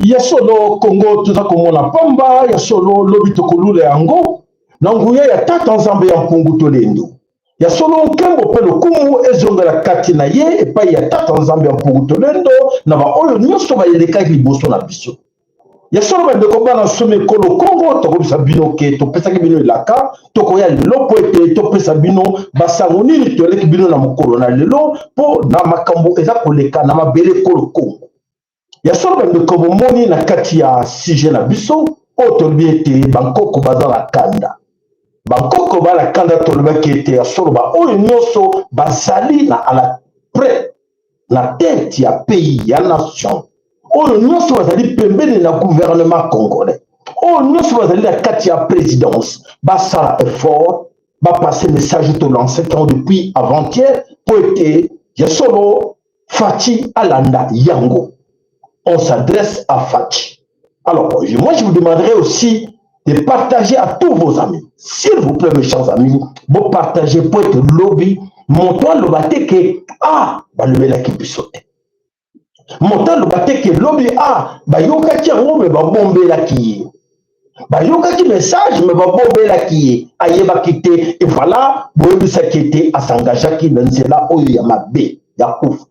Ya solo Congo tuza komona pamba ya solo lobi tokolula yango na nguya ya tata nzambe ya mpungu tolendo ya solo nkembo pe lokumu ezongela kati na ye epai ya tata nzambe ya mpungu tolendo na ba oyo nyonso bayelekaki liboso na biso ya solo bandeko bana somi ekolo Congo tokobisa bino ke topesaki bino elaka tokoya lelo po ete topesa bino basango nini toyeleki bino na mokolo na lelo mpo na makambo eza koleka na mabele ekolo Congo. Ya solo bandeko bomoni na kati ya sujet na biso oyo tolobi ete bankoko baza na kanda bankoko baza na kanda tolobaki ete ya solo baoyo nyonso bazali à la près na tête ya pays ya nation oyo nyonso bazali pembeni na gouvernement congolais oyo nyonso bazali na kati ya présidence basala effort bapase message tolancé tant depuis avant-hier po ete ya solo Faci alanda yango. On s'adresse à Faci. Alors, moi, je vous demanderai aussi de partager à tous vos amis. S'il vous plaît, mes chers amis, vous partagez pour être lobby. Montant le baté que, le bel qui peut sauter. Montant le baté que lobby, yoka qui a mais bomber la qui est. Yoka qui message, mais bomber la qui est. Ayeba quitter, et voilà, vous ça qui était à s'engager qui dans cela, où il y a ma bé, ya ouf.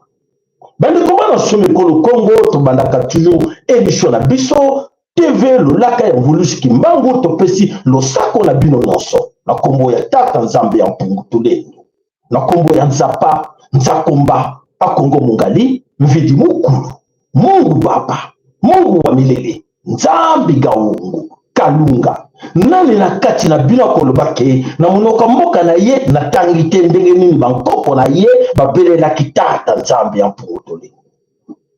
Bande comment somi kolo Congo to bandaka toujours émission na biso TV lolaka ya mvulusi kimbangu topesi losako na bino nyonso na kombo ya tata nzambe ya mpungu tolendo na kombo ya nzapa nzakomba akongo mungali mvidi mukulu Mungu Baba Mungu wa milele nzambi gaungu kalunga nani na kati na bino kolobake na monoko mboka na ye na tangi te ndenge nini bankoko na ye babelelaki tata nzambe ya mpungu tolendo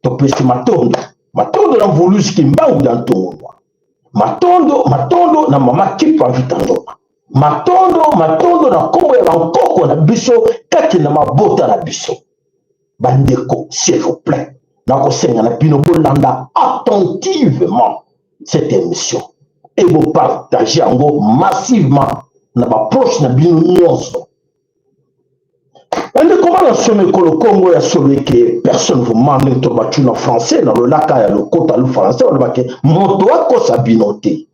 topesi matondo na mvulusi kimbangu ya ntongonwa matondo na mama kipa vitandona matondo na kombo ya bankoko na biso kati na mabota na biso bandeko s'il vous plaît na kosenga na bino bolanda attentivement cette émission et vous partagez yango massivement na baproche na bino nyonso. Ande comment la somme ekolo Congo ya solo que personne vous mande to battu en français dans le laka ya le kota le français on va que moto akosa binote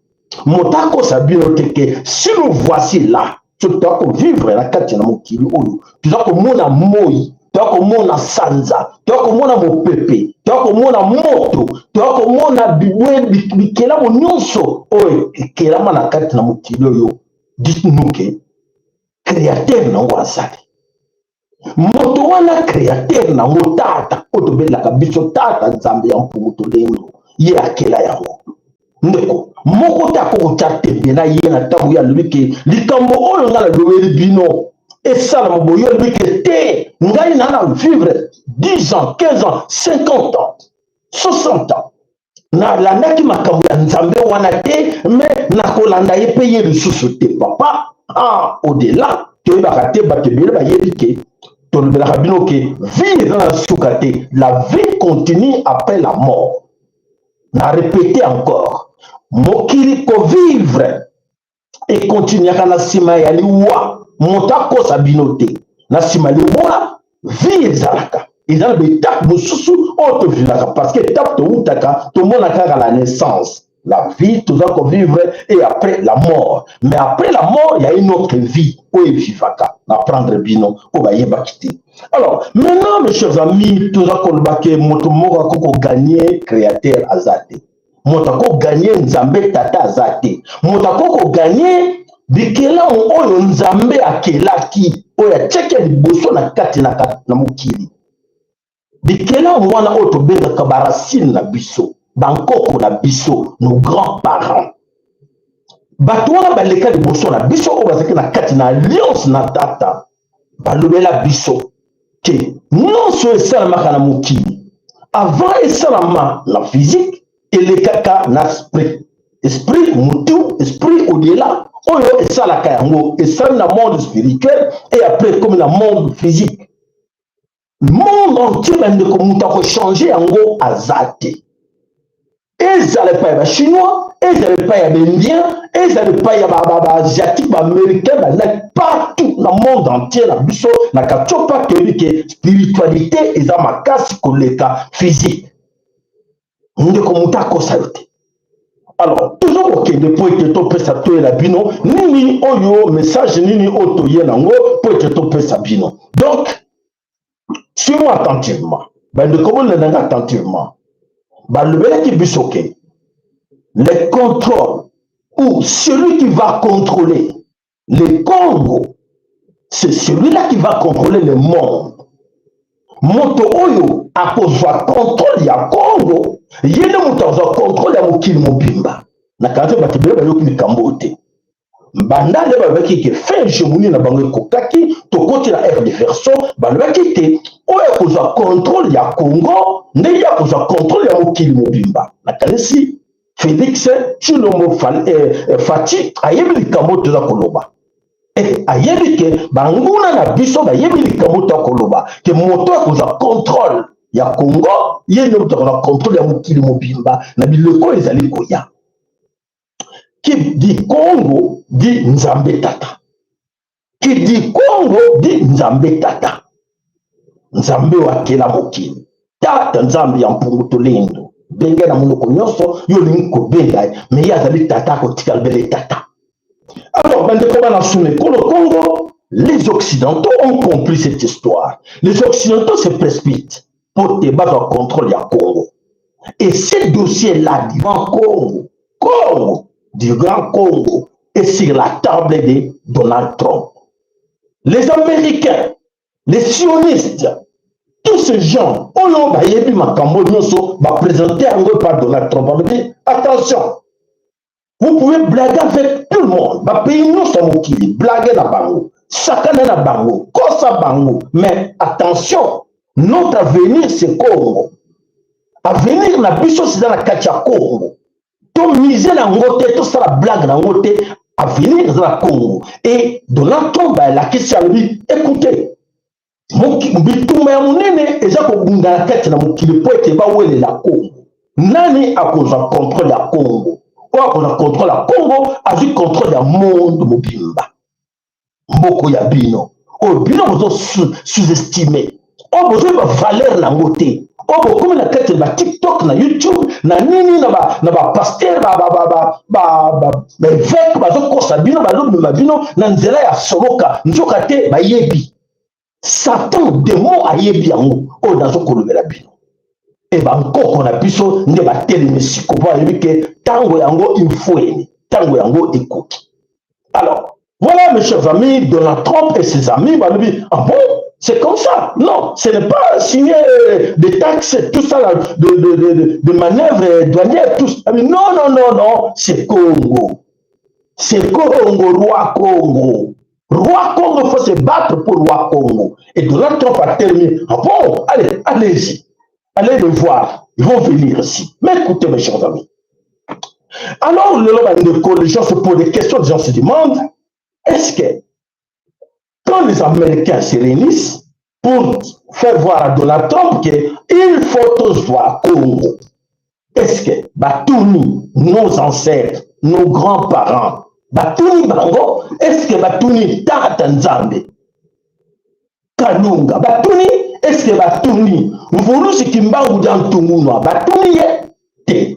que si nous voici là tu dois vivre la kati na mokili oyo tu dois komona moi tu dois komona sanza tu dois komona mopepe tu dois komona moto tu dois komona bibwe bikela nyonso oyo ekelama na kati na mokili oyo. Dites-nous que créateur na wazali moto wana créateur na tata otobelaka biso tata nzambe ya mpungu tolendo ye akela yango ndeko moko ta ko tete na ye na tabu ya lubike likambo oyo ngala lobeli bino esala moboyo lubike te ngai na vivre 10 ans 15 ans 50 ans 60 ans na landaki makambo ya nzambe wana te mais na kolanda ye pe ye lisusu te papa au-delà toyebaka te bato ebele bayebi ke tolobelaka bino ke vie eza na suka te la vie continue après la mort. Na répété encore mokili ko vivre et continuer na sima ya liwa motako sabinote na sima liwa vie ezalaka ezala betape mosusu oyo tovilaka parce que étape toutaka tomonaka kaka la naissance la vie toza vivre et après la mort mais après la mort il y a une autre vie oyo evivaka na prendre bino oyo bayebaki te. Alors maintenant mes chers amis toza koloba ke moto moko akoko gagner créateur aza te, moto ako gagner nzambe tata aza te, moto akoko gagner bikelamu oyo nzambe akelaki oyo atiaki ya liboso na kati na mokili. Bikelamu wana oyo tobengaka baracine na biso bankoko na biso nos grands parents bato wana baleka liboso na biso oyo bazalaki na kati na alliance na tata balobela biso ke nyonso esalamaka na mokili avant esalama na physique elekaka na esprit mutu esprit au-delà oyo esalaka yango esali na monde spirituel et après comme na monde physique. Monde entier bandeko mutu akochanger yango aza te, ezala epai ya bachinois, ezala epai ya baindien, ezala epai ya baasiatique, baaméricain, bazalaki partout na monde entier na biso na katiopa toyebi ke spiritualité eza makasi koleka physique. Ndeko mutu akosa yo te. Alors toujours kokende po ete topesa toyela bino nini oyo message nini oyo toye nango po ete topesa bino. Donc suis-moi attentivement, bandeko bolendanga attentivement. Balobelaki biso ke le contrôle ou celui qui va contrôler le Congo, c'est celui-là qui va contrôler le monde. Moto oyo akozwa contrôle ya Congo, yene moto azwa contrôle ya mokili mobimba. Na kanate batebele bayoki likambo te. Bandale babaki ke fin hégémonie na bango ekokaki tokoti na ère de verso balobaki te oyo akozwa contrôle ya Congo ndenge akozwa contrôle ya mokili mobimba. Na kanisi Félix Tshilombo Fati ayebi likambo toza koloba. Ayebi ke banguna na biso bayebi likambo toza koloba ke moto akozwa contrôle ya Congo yene moto akozwa contrôle ya mokili mobimba na biloko ezali koya. Qui dit Congo dit Nzambe Tata. Qui dit Congo dit Nzambe Tata. Nzambe wakela mokili. Tata Nzambe ya mpungu tolendo. Benga na munoko nyonso yo lingi kobenga mais yazali tata ko tikalbele tata. Alors bandeko bana sune pour le Congo, les occidentaux ont compris cette histoire. Les occidentaux se précipitent pour te battre au contrôle du Congo. Et ce dossier là du grand Congo du Grand Congo est sur la table de Donald Trump. Les Américains, les sionistes, tous ces gens, on a dit présenté par Donald Trump. On dit attention, vous pouvez blaguer avec tout le monde. Pays nous sommes qui blaguer dans Bango, chacun dans Bango, Kosa Bango. Mais attention, notre avenir c'est Congo. Avenir na biso c'est dans la Katia Congo. To miser na ngote, to ça la blague na ngote, avenir dans la Congo. Et Donald Trump la question lui, écoutez. Bitumba ya munene eza kobunda na kati na mokili po ete bawele la Congo. Nani akozwa contrôle ya Congo? Oyo akozwa contrôle ya Congo azwi contrôle ya monde mobimba. Mboko ya bino oyo bino bozo sous-estimé oyo bozwi bavaleur nango te oyo bokomi na kati na TikTok na YouTube na nini na bapaster baevêque bazokosa bino bazomema bino na nzela ya soloka nzoka te bayebi. Satan démon ayebi yango oyo nazokolobela bino e bankoko na biso nde batelemi sikopo ayebi ke tango yango infoueni tango yango ekoki. Alors voilà mes chers amis, Donald Trump et ses amis balobi ah bon c'est comme ça. Non, ce n'est pas signer des taxes tout ça là, de manœuvres douanières tout ça. Non, c'est Congo, c'est Congo, roi Congo. Roi Congo, il faut se battre pour Roi Congo. Et Donald Trump a terminé. Ah bon, allez-y. Allez le voir. Ils vont venir ici. Mais écoutez, mes chers amis. Alors, les gens se posent des questions, les gens se demandent, est-ce que quand les Américains se réunissent pour faire voir à Donald Trump qu'il faut tous voir Congo, est-ce que batuni nos ancêtres, nos grands-parents, batuni bango, est-ce que batuni tata nzambe, kanunga, batuni, est-ce que batuni, mvulusi kimbangu jantungunwa, batuni ye, te.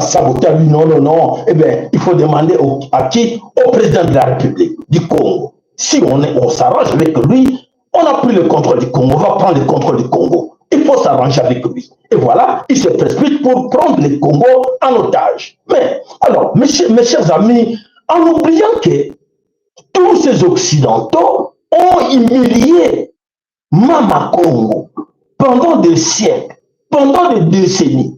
Saboter lui, non, non, non. Eh bien, il faut demander à qui? Au président de la République du Congo. Si on s'arrange avec lui, on a pris le contrôle du Congo, on va prendre le contrôle du Congo. Il faut s'arranger avec lui. Et voilà, il se précipite pour prendre le Congo en otage. Mais, alors, mes chers amis, en oubliant que tous ces Occidentaux ont humilié Mama Congo pendant des siècles, pendant des décennies.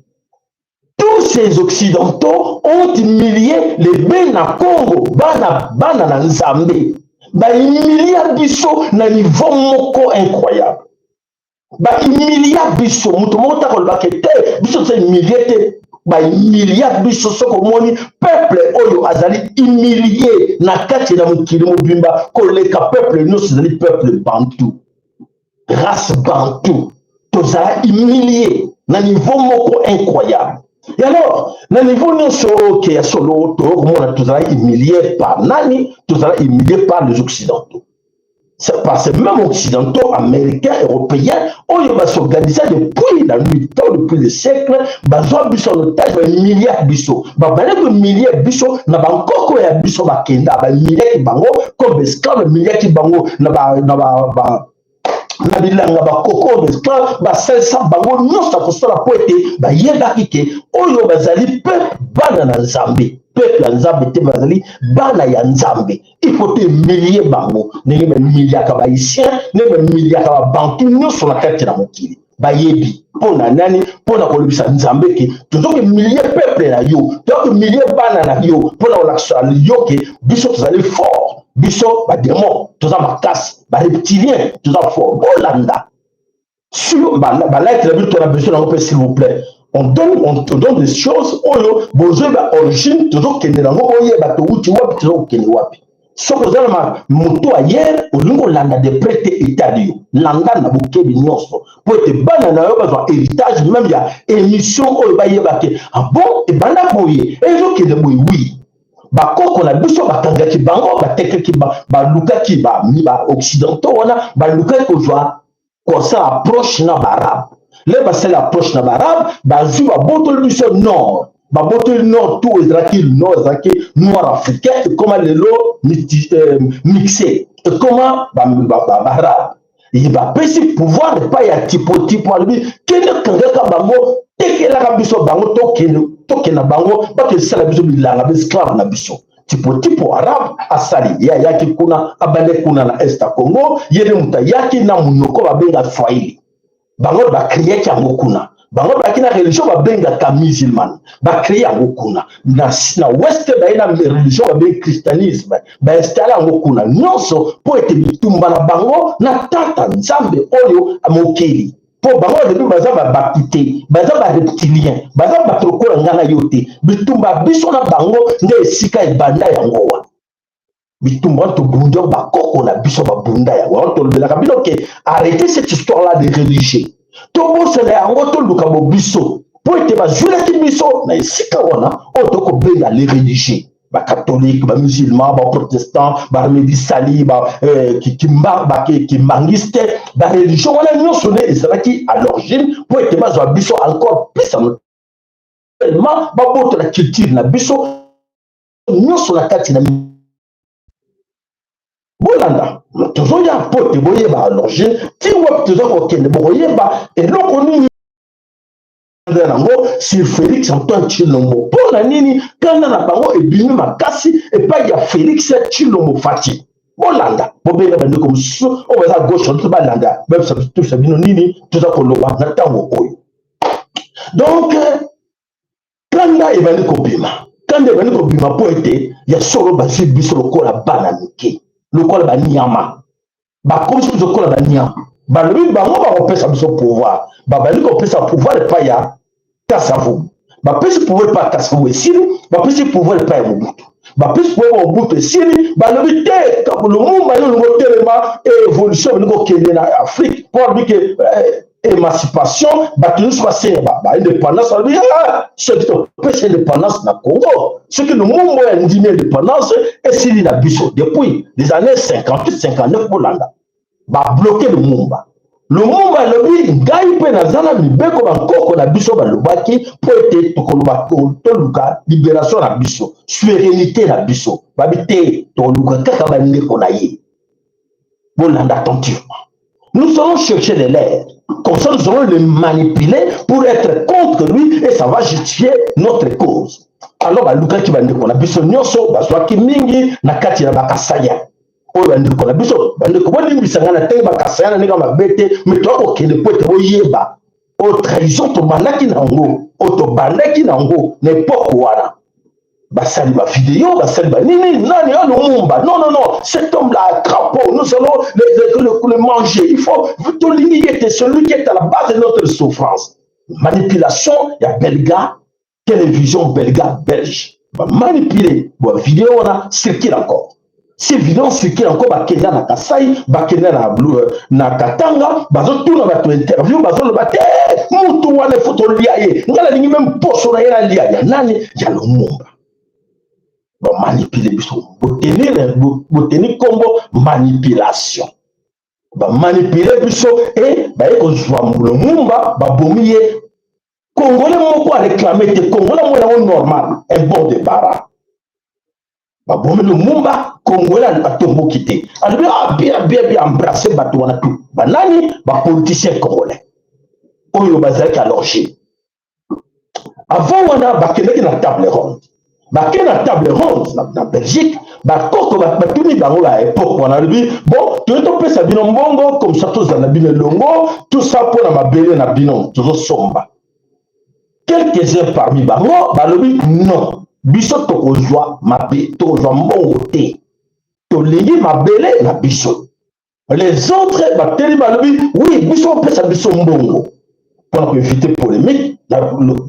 Tous ces Occidentaux ont humilié les Bena Congo, Bana na Nzambe. Humilié Bisso na niveau moko incroyable. Humilié Bisso, mutomota kolbakete, Bisso c'est humilié. Humilié Bisso sokomoni, peuple oyo azali humilié na kati na mukili mobimba koleka peuple nous c'est peuple bantou. Race bantou. Tozala humilié na niveau moko incroyable. Et alors, le niveau qui est solo, tout ça humilié par Nani, tout ça humilié par les Occidentaux. C'est parce que même Occidentaux, Américains, Européens, on va s'organiser depuis la nuit, depuis les siècles, besoin de son otage, milliards de bisous. Milliards de bisous, n'a pas encore un bisou bakenda, milliards de bango, comme esclaves, milliards de bango, na bilanga bakoko besclave basalisa bango nyonso akosala po ete bayebaki ke oyo bazali pe bana na nzambe peuple ya nzambe te bazali bana ya nzambe il faut te humilier bango ndenge bamiliaka bahaïtien ndenge bamiliaka babantu nyonso na kati na mokili bayebi mpona nani mpona kolobisa nzambe ke tozokomilie peuple na yo tozokomilie bana na yo mpona kolakisa yo ke biso tozali fort biso badémon toza makasi bareptilien toza fort bolanda sur balaite na biso tona besoin nango mpe s'il vous plaît on donne des choses oyo bozwi baorigine tozokende nango boyeba towuti wapi tozokokende wapi soki oza na moto ayere olingi olanda de près te etali yo landa na bokebi nyonso mpo ete bana na yo bazwa héritage même ya émission oyo bayeba ke bon ebanda boye ezokende boye wi bakoko na biso bakangaki bango batekaki balukaki baoccidentaux wana balukaki kozwa kosala approche na baarabe le basala approche na baarabe bazwi babotoli biso nord babotoli nord tout ezalaki nord ezalaki noir africain ekoma lelo mixé ekoma baarabe bapesi pouvoir epai ya tipo alobi kende kangaka bango tekelaka biso bango tokenda bango bakesala biso bilanga baesclave na biso tipo arabe asali ye ayaki kuna abande kuna na est ya congo ye nde moto ayaki na monoko babenga swahili bango bakriaki yango kuna bango bayaki na religion babengaka musulman bakrie yango kuna na weste baye na religion babenga christianisme bainstale yango kuna nyonso mpo ete bitumba na bango na tata nzambe oyo mokili mpo bango debi baza babaki te baza bareptilien baza bato lokola nga na yo te bitumba biso na bango nde esika ebanda yango wana bitumba wana tobunda bakoko na biso babunda yango wana tolobelaka bino ke arrêter cette histoire là de religieux tobosana yango toluka bobiso mpo ete bazwilaki biso na esika wana oyo tokobenga les religieux bacatholique bamusulman baprotestant barmedisali kimbangiste bareligion wana nyonso nde ezalaki à l'origine mpo ete bazwa biso encore plus tellement babotola culture na biso nyonso na kati na bolanda tozoya mpo ete boyeba à l'origine ti wapi toza kokende bokoyeba eloko nini nango sur Félix Antoine Tshilombo mpona nini kanda na bango ebimi makasi epai ya Félix Tshilombo Fati bolanda bobenga bandeko mosusu oyo baza gauche to balanda babisa bino nini toza koloba na ntango oyo donc kanda ebandi kobima mpo ete ya solo bazwi biso lokola bana mike lokola banyama bakomisi biso lokola banyama balobi bango bakopesa biso pouvoir babali kopesa pouvoir epai ya Kasavu bapesi pouvoir epai ya Kasavu esili bapesi pouvoir epai ya Mobutu bapesi pouvoir ya Mobutu esili balobi te lumumba yo lingo telema évolution balingi kokende na Afrique mpo alobi ke émancipation, indépendance, ceux qui ont pêché l'indépendance dans le Congo, ceux qui nous ont dit l'indépendance, et c'est l'Abisso. Depuis les années 58-59 pour l'Anda, bloqué le Mumba. Le Mumba, le Gaï Penazana, Mibeko, Koko, Nabiso, Balobaki, pour être Toluka, libération Nabiso, souveraineté Nabiso, Babité, Toluka, Kakabane, Konaye. Pour l'Anda attentivement. Nous allons chercher les lèvres. Comme ça, nous allons les manipuler pour être contre lui et ça va justifier notre cause. Alors, Luka qui va dire qu'on a besoin de Nyoso, Bazwaki Mingi, Nakati na Bakasaya. On va dire qu'on a besoin de Bisangana Te Bakasaya, Nega Mabete, mais toi, ok, ne peut être Yeba. Au trahison, to Banaki Nango, au Banaki Nango, n'importe quoi. Basali ba vidéo, basali ba nini, nani, Lumumba. Non, non, non, cet homme-là, crapaud, nous allons le manger. Il faut, Tolini était celui qui est à la base de notre souffrance. Manipulation, il y a belga, télévision belga, belge. Manipuler, bon, vidéo, on a circulé encore. Ces vidéos circulent encore, Bakenda na Kasai, Bakenda na Katanga, bazo tout na bato interview, bazo le bate, mutu wane photo liaye, ngala lingi même poso na yena liaye, nani, ya Lumumba. Manipuler, botenir combo manipulation. Manipuler biso et le Mumba, bomie Congolais moko a réclamé que Congolais mo normal, un bon débarras. Bomie le Mumba, Congolais a tombo quitté. Alors bien embrasser batouana tout. Banani, politicien congolais. Oyo bazaki à loger. Avant on a bakene na table ronde. Baké na table ronde na Belgique, bakoko batumi bango à époque on a dit bon tu es topé sa bino mbongo comme ça tous na bino longo tout ça pour na mabele na bino toujours somba. Quelques-uns parmi bango balobi non biso tokozwa mabe tokozwa mbongo te to lingi mabele na biso. Les autres bateli balobi oui biso pesa biso mbongo pour éviter polémique. La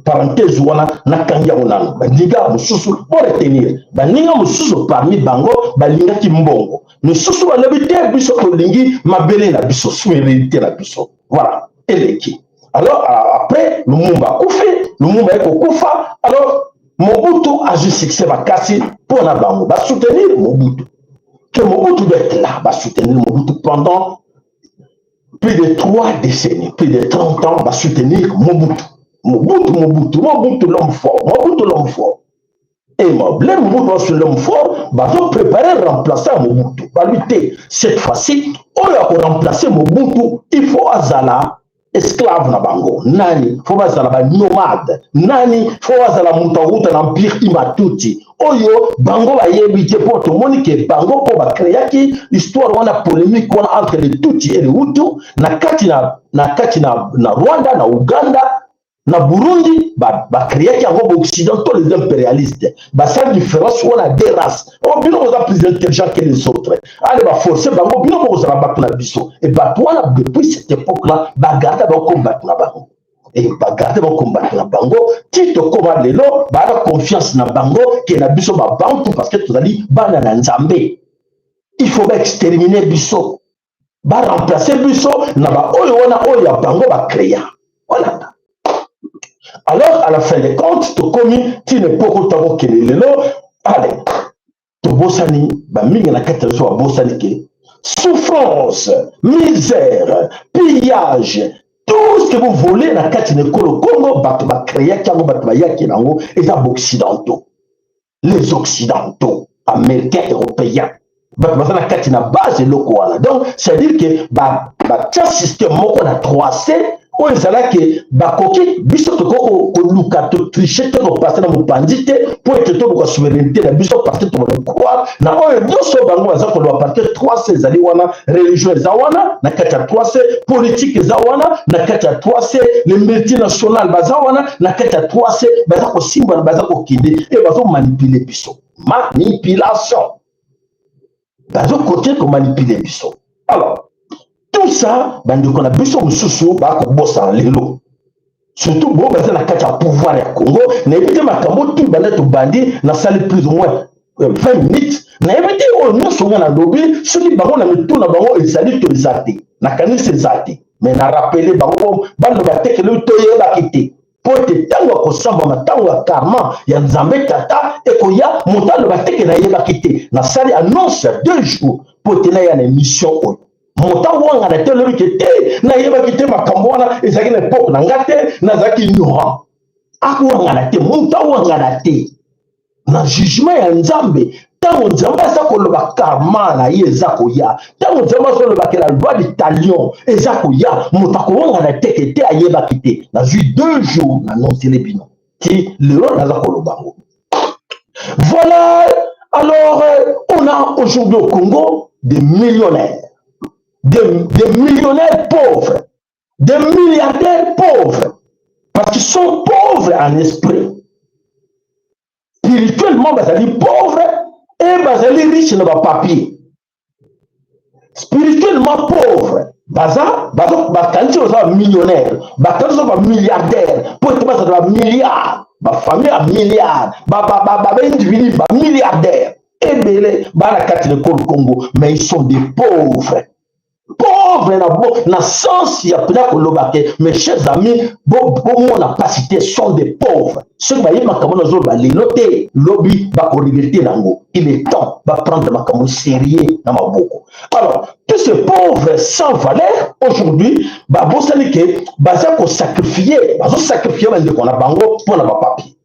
parenthèse wana nakangia onano baninga mususu pour retenir baninga mususu parmi bango balinga ki mbongo mususu balobi te biso kolingi mabele na biso souveraineté na biso voilà eleki. Alors après Lumumba kufi Lumumba eko kufa alors Mobutu a juste succès makasi pour na bango ba soutenir Mobutu que Mobutu doit être là ba soutenir Mobutu pendant plus de 3 décennies plus de 30 ans ba soutenir Mobutu. Mobutu l'homme fort. Et Mobutu l'homme fort, va préparer remplacer Mobutu. Va lutter. Cette fois-ci, on va remplacer Mobutu, il faut azala esclave na bango. Nani, faut azala nomade. Nani, faut azala mutaruta l'empire Imatuti. Oyo, bango va yébiter pour tout le monde que bango pour va créer qui histoire on a polémique entre les Tutsi et les Hutu. Na kati na Rwanda, na Uganda. Na Burundi, créer qui a occidentaux les impérialistes. Sa différence, on a des races. On a plus intelligent que les autres. Allez, forcer, on a battu la biso. Et depuis cette époque-là, garder combattre la bango. Et garder combattre la bango. Qui te combat les lots, confiance na bango, qui est la biso bango, parce que tu as dit, banana nzambe. Il faut exterminer biso. Remplacer biso, na oya bango, créer. Voilà. Alors, à la fin des comptes, tu commis, tu n'es pas content que les lots, allez, tu bossani, mingi na kata so bossani ke souffrance, misère, pillage, tout ce que vous voulez na kata ne kolo Congo, bato ba créer kango bato ba yaki nango et ça occidentaux. Les occidentaux, américains, européens. Bato ba na kata na base loko wana. Donc, c'est à dire que ba système moko na 3C o ezala ke bakoki biso toko koluka to tricher to passer na mopandite pour être to ko souveraineté na biso parce que to croire na oyo nyonso bango baza ko lo parce que 3C ezali wana religion ezawana na kati ya 3C politique ezawana na kati ya 3C les multinationales baza wana na kati ya 3C baza ko simba baza ko kinde et baza manipuler biso manipulation baza côté ko manipuler biso. Alors tout ça, on a besoin de sous bossa lelo. Surtout, bon, dans la carte à pouvoir à Congo, n'évitez ma cambo, tout balai tout bandit, n'a salé plus ou moins 20 minutes. N'évitez au nom souvent à lobby, celui qui baron a mis tout la baron et salut tout les athées. N'a qu'à ces athées. mais na rappeler bango bando batekele toyeba kite po te tango kosamba matango ya karma ya nzambe tata ekoya motalo bateke na yeba kite na sali annonce 2 jours po te na ya na émission oyo montant wanga na te lobi kite na yeba kite makambo wana ezaki na époque na ngate na zaki ignorant akwanga na te montant wanga na te na jugement ya nzambe tango nzambe aza koloba karma na ye eza koya tango nzambe aza kolobaki la loi du talion eza koya moto akowanga na teke te ayebaki te nazwi 2 jours na nonsele bino ti lelo naza koloba ngo. Voilà, alors on a aujourd'hui au Congo des millionnaires, des millionnaires pauvres, des milliardaires pauvres, parce qu'ils sont pauvres en esprit. Spirituellement, bazali pauvre et bazali riche dans le papier. Spirituellement pauvre, bakanti oza millionnaire, bakanti oza milliardaire, pour être baza milliard, ba famille a milliard, ba individu ba milliardaire. Et belé, ba la carte de Congo, mais ils sont des pauvres. Pauvres na sens ya pena kolobake, mes chers amis, bon na capacité sont des pauvres. Ceux qui baye makamona zo ba lelote lobby ba ko regretter nango. Il est temps de prendre makamon sérieux na maboko. Alors, tous ces pauvres sans valeur aujourd'hui, ba bosali ke baza ko sacrifier, bazo sacrifier ba ndeko na bango pour na ba papier.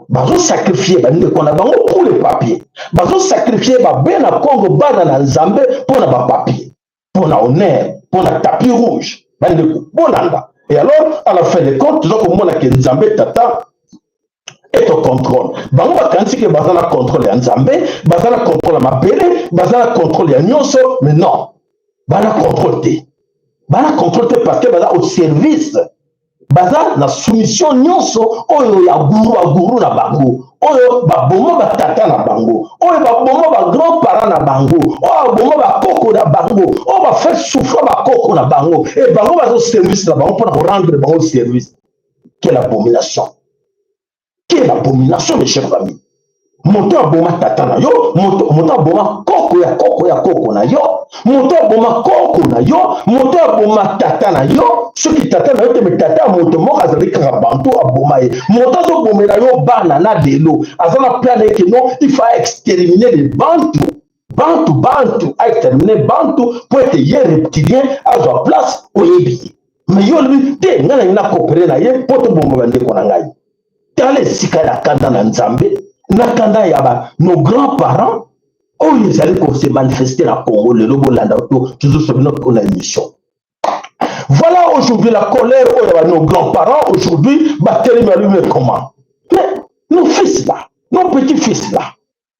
Bazo sacrifier ba ndeko na bango pour les papiers. Bazo sacrifier ba bena Congo bana na Nzambe pour na ba papier. Pour la honneur, pour la tapis rouge. Et alors, à la fin des comptes, nous avons que Nzambe Tata est au contrôle. Bango bakansi ke bazala contrôle ya Nzambe, bazala contrôle ya mabele, bazala contrôle ya nyonso, mais non. Bana contrôle te. Bana contrôle te parce que baza au service. Baza la soumission nyonso oyo ya guru na bango. Oyo ba bomo ba tata na bango. Oyo ba bomo ba grand parent na bango. Oyo bomo ba koko na bango. Oyo ba faire souffrir ba koko na bango. Et bango ba au service na bango pour rendre bango service. Quelle abomination. Quelle abomination mes chers amis. Moto aboma tata na yo, moto aboma koko na yo, moto aboma koko na yo, moto aboma tata na yo, soki tata na yo te me tata moto moko azali kaka bantu aboma ye, moto azobomela yo bana na lelo, azana plan que non, il faut exterminer les bantu, exterminer bantu pour être ye reptilien à sa place oyebi. Mais yo lui te ngana ina coopérer na ye pour te bomba ndeko na ngai. Tale sika ya kanda na Nzambe. Nakanda yaba nos grands-parents ils allaient se manifester à Congo le lobo landa toujours sur notre émission. Voilà aujourd'hui la colère de nos grands-parents aujourd'hui batterie mais comment? Mais nos fils là, nos petits-fils là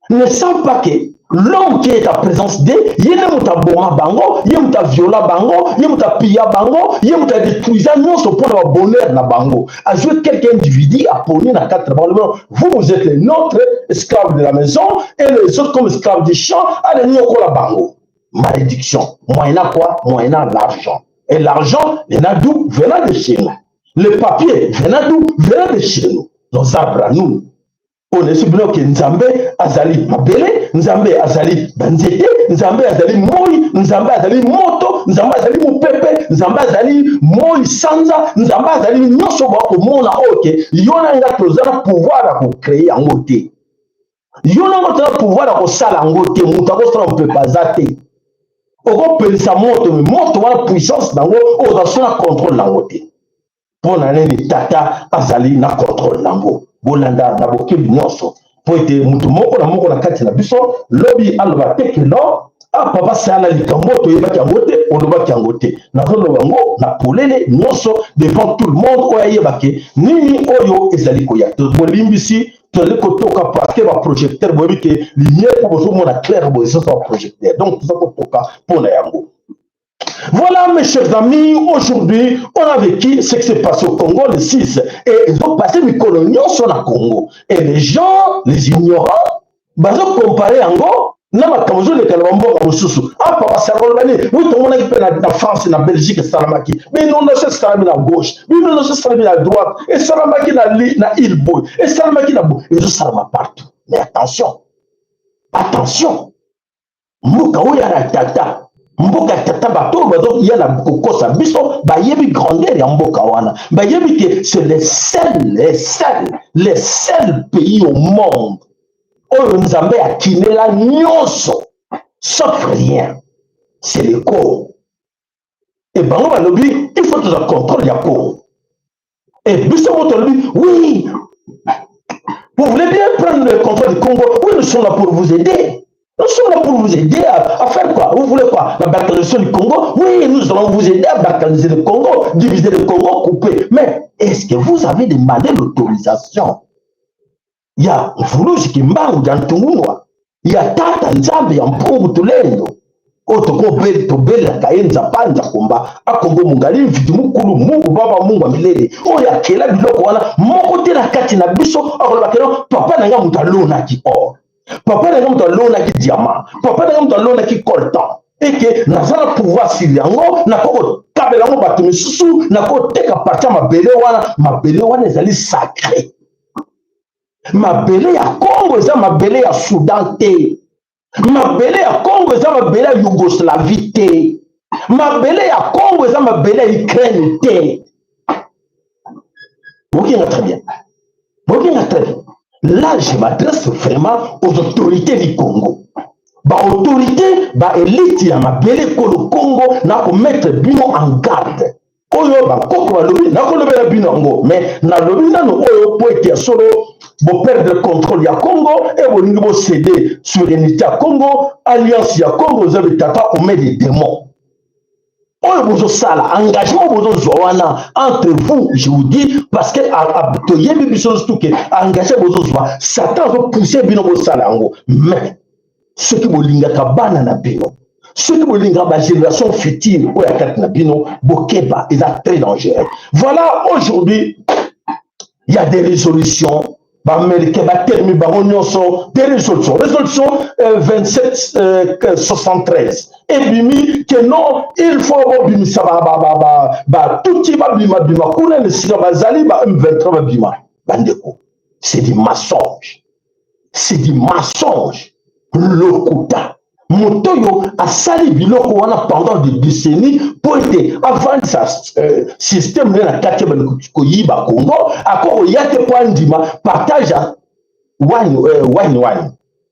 ne savent pas que l'homme qui est en présence d'eux, il est muta boma bango, il est muta viola bango, il est muta pilla bango, il est muta détruisant non ce pour le bonheur na bango. A joué quelqu'un individu à pogner na 4 bango. Vous êtes notre esclave de la maison et les autres comme esclaves du champ, allez nous la bango. Malédiction. Moyennant quoi? Moyennant l'argent. Et l'argent, venant d'où? Venant de chez nous. Le papier, venant d'où? Venant de chez nous. Nos arbres à nous. On est sur bloc Nzambe azali mabele, Nzambe azali banzete, Nzambe azali moi, Nzambe azali moto, Nzambe azali mupepe, Nzambe azali moi sanza, Nzambe azali nyonso ba komona oke, yona nga tozana pouvoir à créer en moté. Yona nga tozana pouvoir à sala en moté, muta ko sala mpe bazate. Oko pelisa moto, mais moto wana puissance nango, o da sona contrôle na moté. Pour nani tata azali na contrôle nango. Bolanda na bokebi nyonso po ete mutu moko na kati na biso lobi aloba teke no papa sala likambo to yebaki yango te olobaki yango te nazoloba ngo na polele nyonso devant tout le monde oyo ayebake nini oyo ezali koya tolimbisi tozali kotoka parce que baprojecteur boyebi ke lumière po bozomona claire boye so projecteur donc toza kotoka mpona yango. Voilà mes chers amis, aujourd'hui on a vécu ce qui s'est passé au Congo le 6 et ils ont passé des coloniaux sur le Congo et les gens, les ignorants, ils ont comparé en gros, na makamzo le kalabambo ka mususu apa basarolani oui tout le monde qui peut na France na Belgique salamaki mais non c'est salami na gauche mais non c'est salami na droite et salamaki na île boy et salamaki na bo et ça salama partout mais attention muka oya na tata Mboka tata bato bazo ya la kokosa biso ba yebi grandeur ya mboka wana. Ba yebi que c'est les seuls pays au monde où Nzambe a kinela nyonso sauf rien. C'est le Congo. Et bango balobi il faut que tu contrôle ya Congo. Et biso moto lobi oui. Vous voulez bien prendre le contrôle du Congo? Oui, nous sommes là pour vous aider. Nous sommes là pour vous aider à faire quoi? Vous voulez quoi? La balkanisation du Congo? Oui, nous allons vous aider à balkaniser le Congo, diviser le Congo, couper. Mais est-ce que vous avez demandé l'autorisation? Il y a Furushi Kimbangu Jantungunwa. Il y a Tata Nzambe Yampungu Tulendo. Otoko beli to beli kayenza panja komba akombo mungali vidimukulu mungu baba mungu amilele oya kela biloko wana moko te na kati na biso akoloba kelo papa nanga mutu alonaki or papa nanga mutu alonaki diamant papa nanga mutu alonaki coltan eke nazala pouvoir sur yango nakoko kabela yango bato misusu nakoteka parti ya mabele wana ezali sacré mabele ya Congo eza mabele ya Soudan te. Mabele ya Congo eza mabele ya Yougoslavie te. Mabele ya Congo eza mabele ya Ukraine te. Mokinga très bien. Là, je m'adresse vraiment aux autorités du Congo. Ba autorité, ba élite ya mabele ko le Congo na ko mettre bino en garde. Oyo ba koko balobi na ko lobela bino ngo mais na lobi na no oyo po ete solo bo perdre le contrôle ya Congo et bo ningi bo céder souveraineté ya Congo, alliance ya Congo za bitata au met des démons. Oyo bozo sala engagement bozo zoana entre vous, je vous dis parce que to yebi biso tout que engagé bozo zoa Satan va pousser bino bo sala ngo mais ceux qui bolingaka bana na bino, ceux qui bolingaka ba génération future ou ya kati na bino bokeba est très dangereux. Voilà, aujourd'hui il y a des résolutions Américains des résolutions. Résolution 2773. Et bimi que non, il faut bimi ça tout qui va bima kuna ne sira bazali ba M23 bima. Bandeko. C'est du mensonge. C'est du mensonge. Lokuta. Motoyo a sali biloko wana pendant des décennies pour être avant sa système de la quartier ko yiba Congo ako yate point ndima partage wine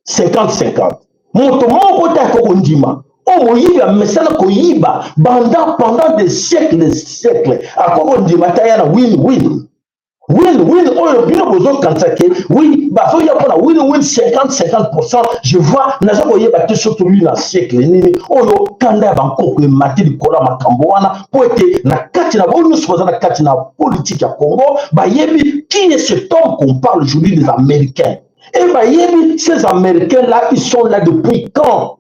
50-50 moto moko ta ko ndima o moyiba mesala ko yiba pendant des siècles ako ndima ta yana win oyo bino bozo kansake oui bazo ya pona win 50-50%. Je vois naza ko yeba te surtout lui na siècle nini oyo kanda ya bankoko e mati likola makambo wana po ete na kati na bonu soza na kati na politique ya Congo ba yebi qui est cet homme qu'on parle aujourd'hui des Américains et ba yebi ces Américains là ils sont là depuis quand?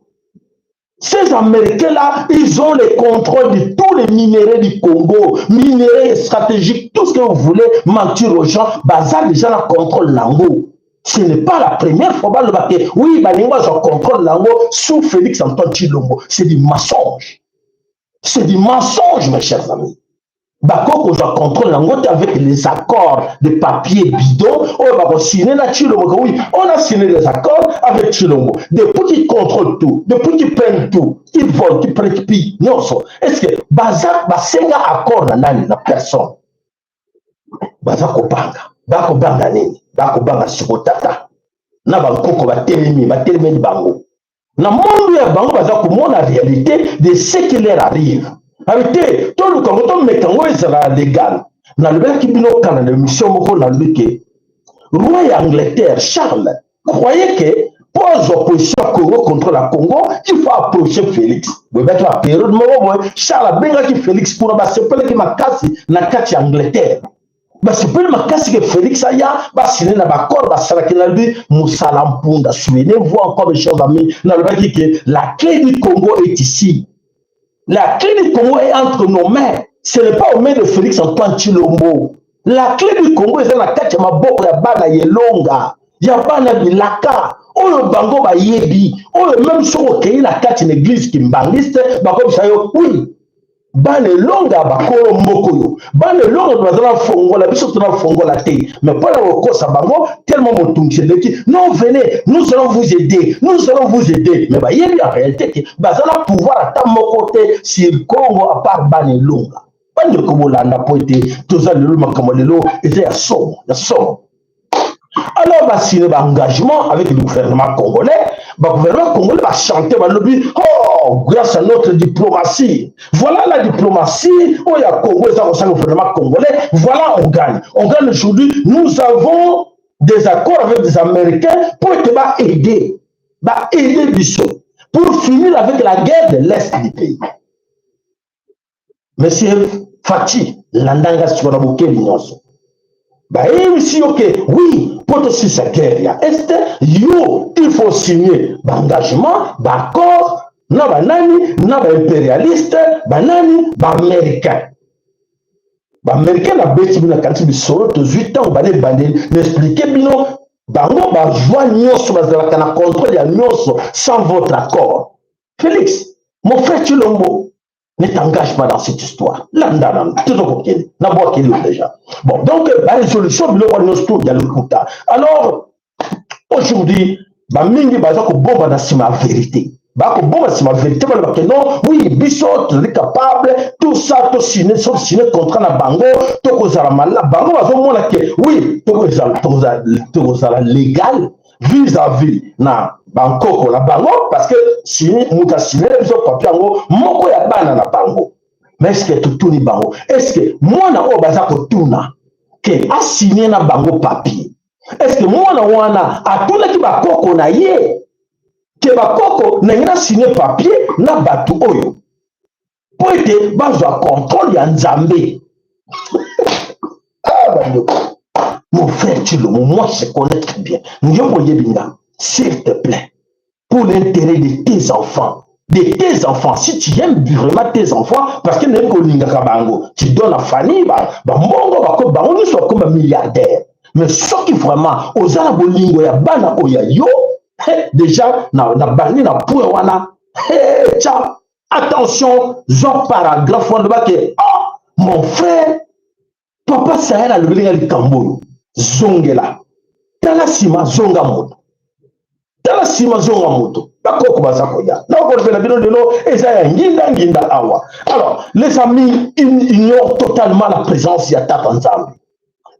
Ces Américains-là, ils ont le contrôle de tous les minéraux du Congo, minéraux stratégiques, tout ce que vous voulez, mentir aux gens, bazar déjà la contrôle l'ango. Ce n'est pas la première fois, oui, je contrôle l'ango sous Félix Antoine Tshilombo. C'est du mensonge. C'est du mensonge, mes chers amis. Bako je contrôle l'ango avec les accords de papier bidon. Oui, on a signé les accords avec Tshilombo. Depuis qu'ils contrôlent tout, depuis qu'ils prennent tout, qu'ils volent, qu'ils prennent, qu'ils pillent. Non, est-ce que Baza Basenga accord na personne? Baza Kopanga, Bako Banga Nini, Bako Banga Sikotata, na Bangkoko Batelemi Bango. Na monde ya Bango Baza Komona la réalité de ce qui leur arrive. Arrêtez, tout le Congo, mekango ezala légal. Na le qui bino kana de mission moko na luke. Roi Angleterre Charles croyait que pour l'opposition Congo contre la Congo, il faut approcher Félix. Vous voyez la période moko Charles benga ki Félix pour ba sepele ki makasi na kati Angleterre. Ba sepele makasi que Félix aya ba signer na ba accord ba salaki na lui musala mpunda. Souvenez-vous encore mes chers amis, na le que la clé du Congo est ici. La clé du Congo est entre nos mains. Ce n'est pas aux mains de Félix Antoine Tshilombo. La clé du Congo est dans la carte de maboko ya bana yelonga. Ya bana bilaka. Oyo bango ba yebi. Oyo même si on crée la carte d'une église qui mbangiste, bako bisayo, oui. bane longa bakolo mokoyo bane longa bazala fongola biso tuna fongola te mais pas la kosa bango tellement motungiseleki non venez nous allons vous aider mais ba yebi en réalité que bazala pouvoir ata moko te sur Congo à part bane longa bane ko bolanda poete toza lelo makambo lelo eza ya somo alors, signé un engagement avec le gouvernement congolais. Le gouvernement congolais va chanter, va lobby. Oh, grâce à notre diplomatie. Voilà la diplomatie. Oh, il y a Congo, il y a le gouvernement congolais. Voilà, on gagne. On gagne aujourd'hui. Nous avons des accords avec des Américains pour aider. Aider Bissot. Pour finir avec la guerre de l'Est du pays. Monsieur Fati, l'andanga sur la bouquet l'ignorance. Ici, ok, oui, pour aussi sa guerre, il faut signer l'engagement, d'accord, na banani, na impérialiste, banani, américain. Américain na bêti bina kanti bisoro to 8 ans bane n'expliquer bino bango ba joie nyonso bazalaka na contrôle ya nyonso sans votre accord. Félix, mon frère Chilombo, ne t'engage pas dans cette histoire. Là, déjà. Bon, donc, la résolution, alors, aujourd'hui, mingi baza ko bomba na sima vérité. Ba ko bomba sima vérité ba que non, oui, Bissot est capable, tout ça to signer contrat na bango, to ko zala mala bango bazo mona que oui, to ko zala légal vis-à-vis na Bangkok la bango parce que si muta signé les papier ngo moko ya bana na bango. Mais est-ce que tout ni bango? Est-ce que moi na o baza ko tuna que a signé na bango papier? Est-ce que moi na wana atuna ki bakoko na ye? Que bakoko na ngina signé papier na batu oyo. Po ete bazwa contrôle ya Nzambe. Ah bando. Mon frère Chilombo, moi je connais très bien. S'il te plaît, pour l'intérêt de tes enfants, si tu aimes vraiment tes enfants, parce que tu donnes la famille, on soit comme un milliardaire. Mais ce qui vraiment, aux Arabolingo, ya bana oya yo, déjà, na bani na pouwana, attention, genre paragraphe, on va que, ah, mon frère, papa Sahel a levé le Camboyo. Zongela tala sima zonga moto bakoko bazakoya na ko fela bino lelo eza ya nginda awa. Alors les amis, ils ignorent totalement la présence ya Tata Nzambe,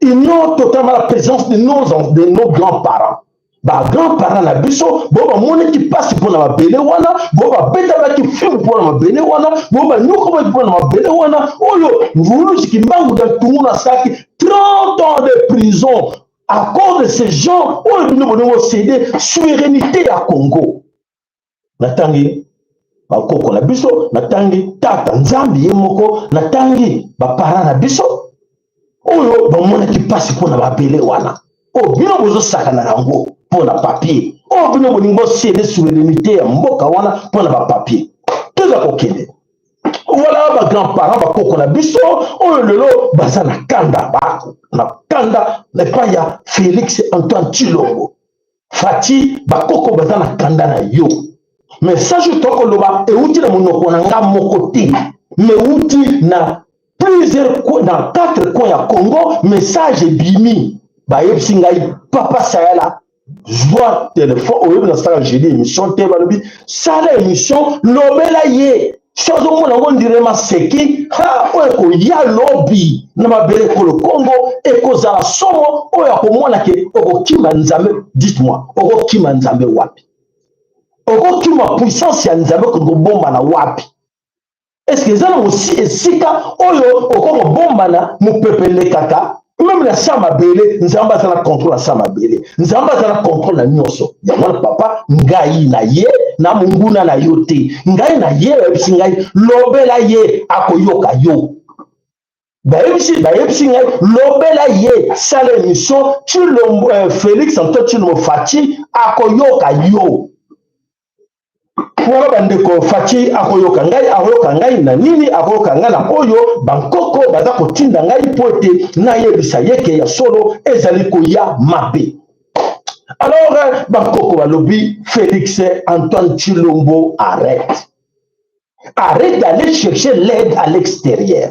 ignorent totalement la présence de nos grands-parents. Grands-parents na biso bo ba moni qui passe pour na mabele wana, bo ba beta ba ki film pour na mabele wana, bo ba nyoko ba pour na mabele wana. Oyo ngulu sikimbangu da tumuna saki 30 ans de prison à cause de ces gens oyo bino bono céder souveraineté à Congo. Natangi bakoko na biso, natangi Tata Nzambe yemoko, natangi ba parents na biso oyo ba moni qui passe pour na mabele wana. Oh bino bozo sakana nango pour la papier. Oh, bino bolingo céder souveraineté ya mboka wana pour la papier. Tout ça kokende. Voilà ma grand-parents bakoko na biso oyo lelo baza na kanda ne pas ya Félix Antoine Chilombo. Fati bakoko baza na kanda na yo. Mais ça je toko loba e uti na monoko na nga moko te. Mais uti na plusieurs dans 4 coins ya Congo, message bimi. Yebisi ngai papa Sahela joie téléphone au lieu de ça j'ai dit émission te balobi sala émission lobela ye chose mona ngo ndire maseki ha o ya lobby na mabele ko le Congo et ko za somo o ya ko mona ke o kima Nzambe. Dites-moi o kima Nzambe wapi? O kima puissance ya Nzambe ko bomba na wapi? Est-ce que ça aussi esika oyo o ko bomba na mu pepele kaka? Même la sama bele, Nzamba za la contrôle la sama bele. Nzamba za la contrôle la nyonso. Ya mwana papa, ngai na ye, na munguna na yote. Ngai na ye, ebisi ngai, lobela ye, akoyoka yo. Ebisi ngai, lobela ye, sale mission, Chilombo, Félix Antoine Chilombo Fati, akoyoka yo. Pour bandeko Fati akoyoka ngai na nini akoyoka ngai na oyo bankoko baza kotinda ngai pote na yebisa yeke ya solo ezali koya mabe. Alors bankoko balobi Félix Antoine Chilombo arrête. Arrête d'aller chercher l'aide à l'extérieur.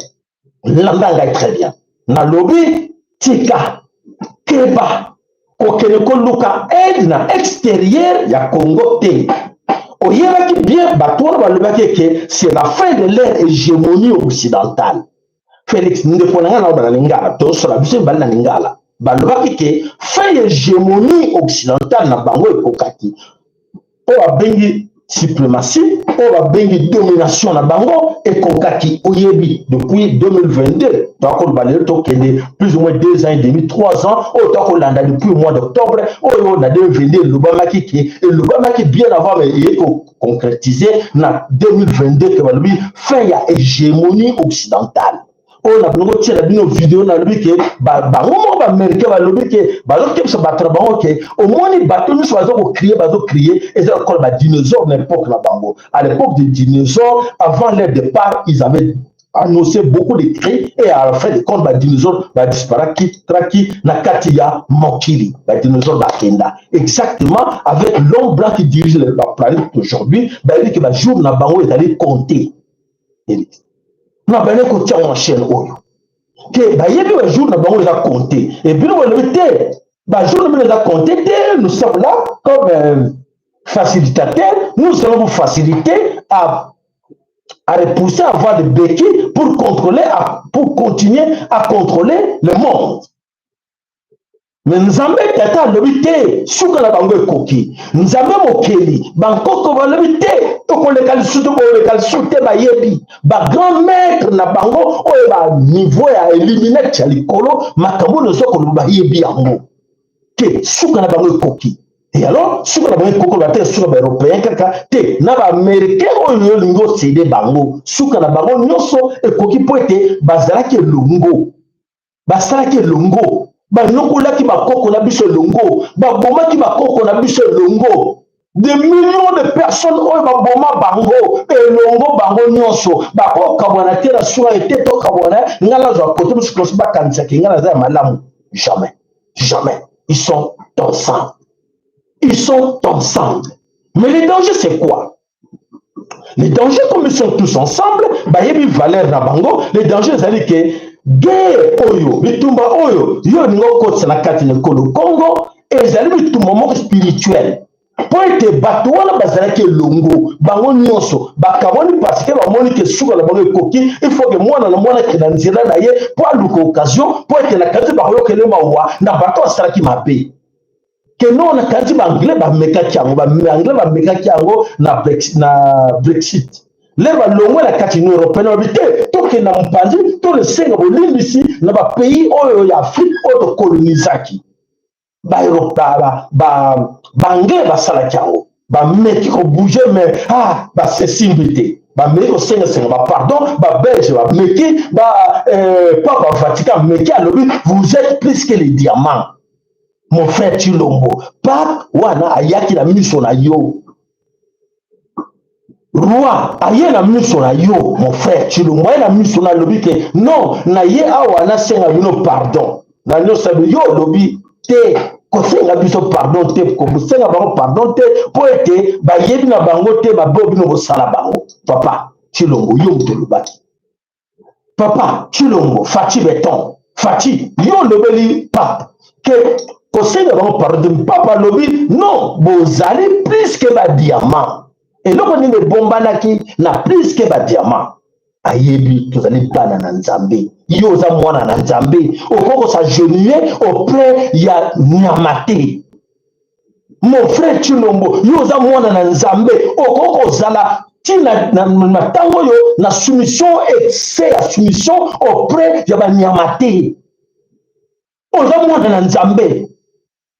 L'andanga est très bien. Na lobby, tika, keba, kokeneko luka aide na extérieur ya Congo te. Oyebaki bien, bato balobaki que c'est la fin de l'ère hégémonie occidentale. Félix Ndefonanga na bala lingala, to so la biso bala lingala. Balobaki que fin hégémonie occidentale na bango ekokaki. O abengi suprématie, o abengi domination na bango ekokaki oyebi depuis 2022. Donc on va plus ou moins 2 ans et demi, 3 ans, on a depuis le mois d'octobre, on a 2022 l'Obamaki qui et l'Obamaki bien avant mais il est concrétisé dans 2022 que va fin il y a hégémonie occidentale. On a beaucoup de nos vidéos dans le que bango américain va le que balo que se battre bango que au moins les bateaux nous soit crier et ça encore la dinosaure n'importe la bango à l'époque des dinosaures avant leur départ ils avaient annoncé beaucoup de cris et à la fin de compte les dinosaures va disparaître traki na katia mokili les dinosaures va kenda exactement avec l'homme blanc qui dirige la planète aujourd'hui ben il dit que le jour na bango est allé compter. Na bane ko tia en chaîne oyo que ba yebi ba jour na bango les a compté et puis on le té ba jour na les a compté nous sommes là comme facilitateurs nous allons vous faciliter à repousser à avoir des béquilles pour contrôler pour continuer à contrôler le monde. Mais nzambe tata lobi te suka na bango ekoki nzambe mokeli bankoko balobi te tokoleka lisusu tokoleka lisusu te bayebi bagrand maître na bango oyo baniveau ya eliminate ya likolo makambo nyonso koloba bayebi yango te suka na bango ekoki. Et alors suka na bango ekoki loba te suka baeuropéen kaka te na baaméricain oyo olingi osede bango suka na bango nyonso ekoki mpo ete bazalaki elongo basalaki elongo banokolaki bakoko na biso elongo babomaki bakoko na biso elongo des millions de personnes oyo baboma bango elongo bango nyonso bakokabwana te na sura ete tokabwana nga nazwa kote mosuku nyonso bakanisaki nga naza ya malamu jamais jamais ils sont ensemble mais les dangers c'est quoi? Les dangers comme ils sont tous ensemble bayebi valeur na bango les dangers ezali ke guerre oyo bitumba oyo yo ningo kotisa na kati na ekolo Congo ezali bitumba moko spirituel po ete bato wana bazalaki elongo bango nyonso bakaboni parce que bamoni ke suka na bango ekoki il faut que mwana na mwana ke na nzela na ye po aluka occasion po ete na kati bakoyokele mawa na bato basalaki mabe ke no na kati baanglais bamekaki yango na Brexit les balongwe la katini européenne habité toke na mpanzi to le senga bolimbisi na ba pays oyo ya Afrique oyo colonisaki ba Europa ba bange basalaki yango ba meki ko bouger mais ba sesimbité ba meki ko senga ba pardon ba belge ba meki ba papa Vatican meki alobi vous êtes plus que les diamants mon frère Chilombo pape wana ayaki na miso na yo roi aye na miso na yo mon frère Chilombo aye na miso na lobi ke non na ye awa na senga bino pardon na nyo sabi yo lobi te ko senga biso pardon te ko senga bango pardon te po ete ba yebi na bango te ba bo bino ko sala bango papa Chilombo yo mto lobaki papa Chilombo Fati Beton Fati yo lobeli pape ke ko senga bango pardon papa lobi non bozali plus que ba diamant. Et là, on est bombanaki na plus que ba diamant. Ayebi, tozali bana na nzambe. Yoza mwana na nzambe. Okoko sa genouiller auprès ya nyamate. Mon frère Chilombo, yoza mwana na nzambe. Okoko zala tina na tango yo na soumission excès ya soumission auprès ya ba nyamate. Oza mwana na nzambe.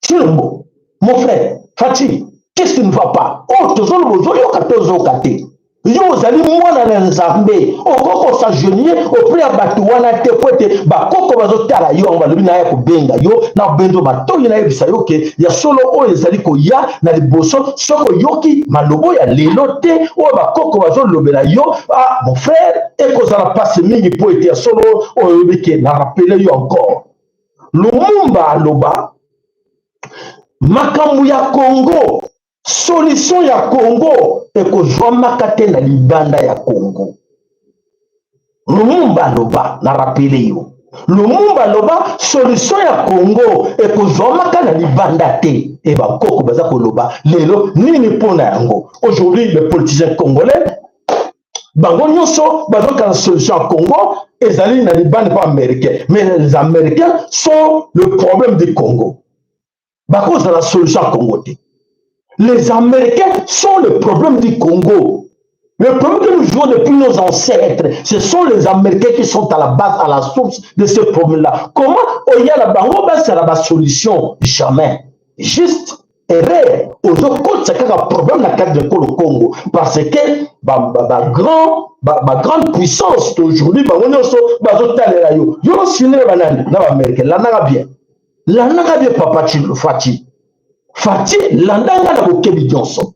Chilombo, mon frère, Fati. Qu'est-ce qui ne va pas? Oh, tu as dit yo zali mwana na nzambe okoko sa genouiller auprès ya bato wana te po ete bakoko bazotala yo balobi na ya kobenga yo na bendo batoyi na yebisa yo ke ya solo oyo ezali koya na liboso soko yoki malobo ya lelo te oyo bakoko bazolobela yo mon frère ekozala pasi mingi po ete ya solo oyo oyebi ke na rappele yo encore Lumumba aloba makambo ya Congo Solution ya Congo et que Joamakate na libanda ya Congo. Lumumba loba na rappelé yo. Lumumba loba solution ya Congo et que Joamakate na libanda te. Et ba koko baza ko loba lelo nini pona yango. Aujourd'hui les politiciens congolais bango nyonso bazoka na solution ya Congo ezali na libanda pas américain. Mais les Américains sont le problème du Congo. Bako za la solution ya Congo te. Les Américains sont le problème du Congo. Le problème que nous jouons depuis nos ancêtres, ce sont les Américains qui sont à la base, à la source de ce problème-là. Comment il y a la solution? Jamais. Juste erreur. Aujourd'hui, c'est un problème dans le cadre de Congo. Parce que la grande puissance d'aujourd'hui, Fati landanga na bokebi nyonso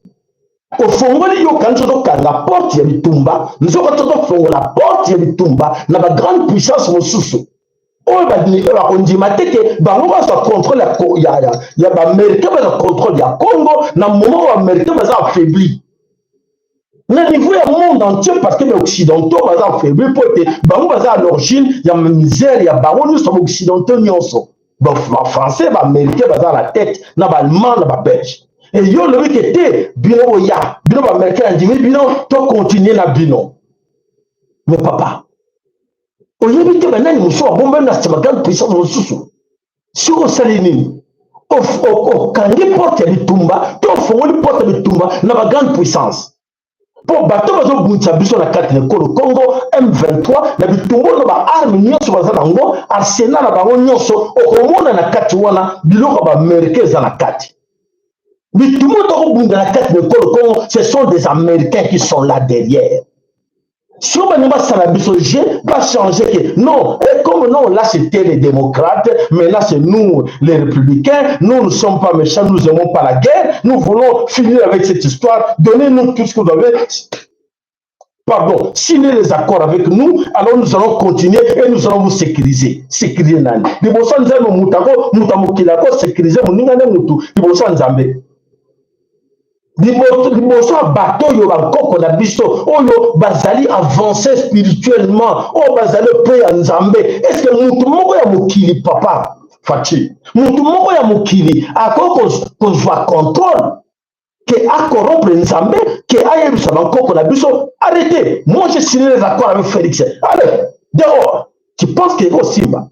ofongoli yo kanzo to kanga porte ya bitumba nzoko to fongola la porte ya bitumba na ba grande puissance mosusu o ba ni ba ondima teke ba ngo ba contrôle ya ba américain ba contrôle ya Congo na moment où américain ba affaibli na niveau ya monde entier parce que les occidentaux ba affaibli pour que ba ngo ba à l'origine ya misère ya ba nous sommes occidentaux nyonso. Bon, français, américain, dans la tête, dans l'allemand, dans la belge. Et yo, le mec était, bino, ya, bino, américain, dit, bino, to continuer na bino. Mais papa, au lieu de maintenant, nous sommes bon, même la grande puissance, nous sommes. Si on s'aligne, quand les portes de Tumba, to font les portes de Tumba, dans la grande puissance. Pour bateau bazo buncha biso na carte de Congo M23 na bitumbo na ba arme nyonso baza nango arsenal na bango nyonso okomona na kati wana biloko ba américain za na kati bitumbo to bunda na carte de Congo ce sont des américains qui sont là derrière. Si on va pas changer que non, et comme non, là c'était les démocrates, mais là c'est nous les républicains, nous ne sommes pas méchants, nous n'aimons pas la guerre, nous voulons finir avec cette histoire, donnez-nous tout ce que vous avez, pardon, signez les accords avec nous, alors nous allons continuer et nous allons vous sécuriser. Sécuriser nani. Liboso nzambe mutako, mutamukilako, sécuriser muningane mutu, liboso nzambe. Liboso bateau yo bakoko na biso oyo bazali avancer spirituellement o bazali pe ya nzambe. Est-ce que mutu moko ya mokili papa Fati mutu moko ya mokili akoko kozwa contrôle que a corrompre nzambe que ayebisa bakoko na biso? Arrêtez. Moi j'ai signé les accords avec Félix. Allez dehors. Tu penses que c'est Simba?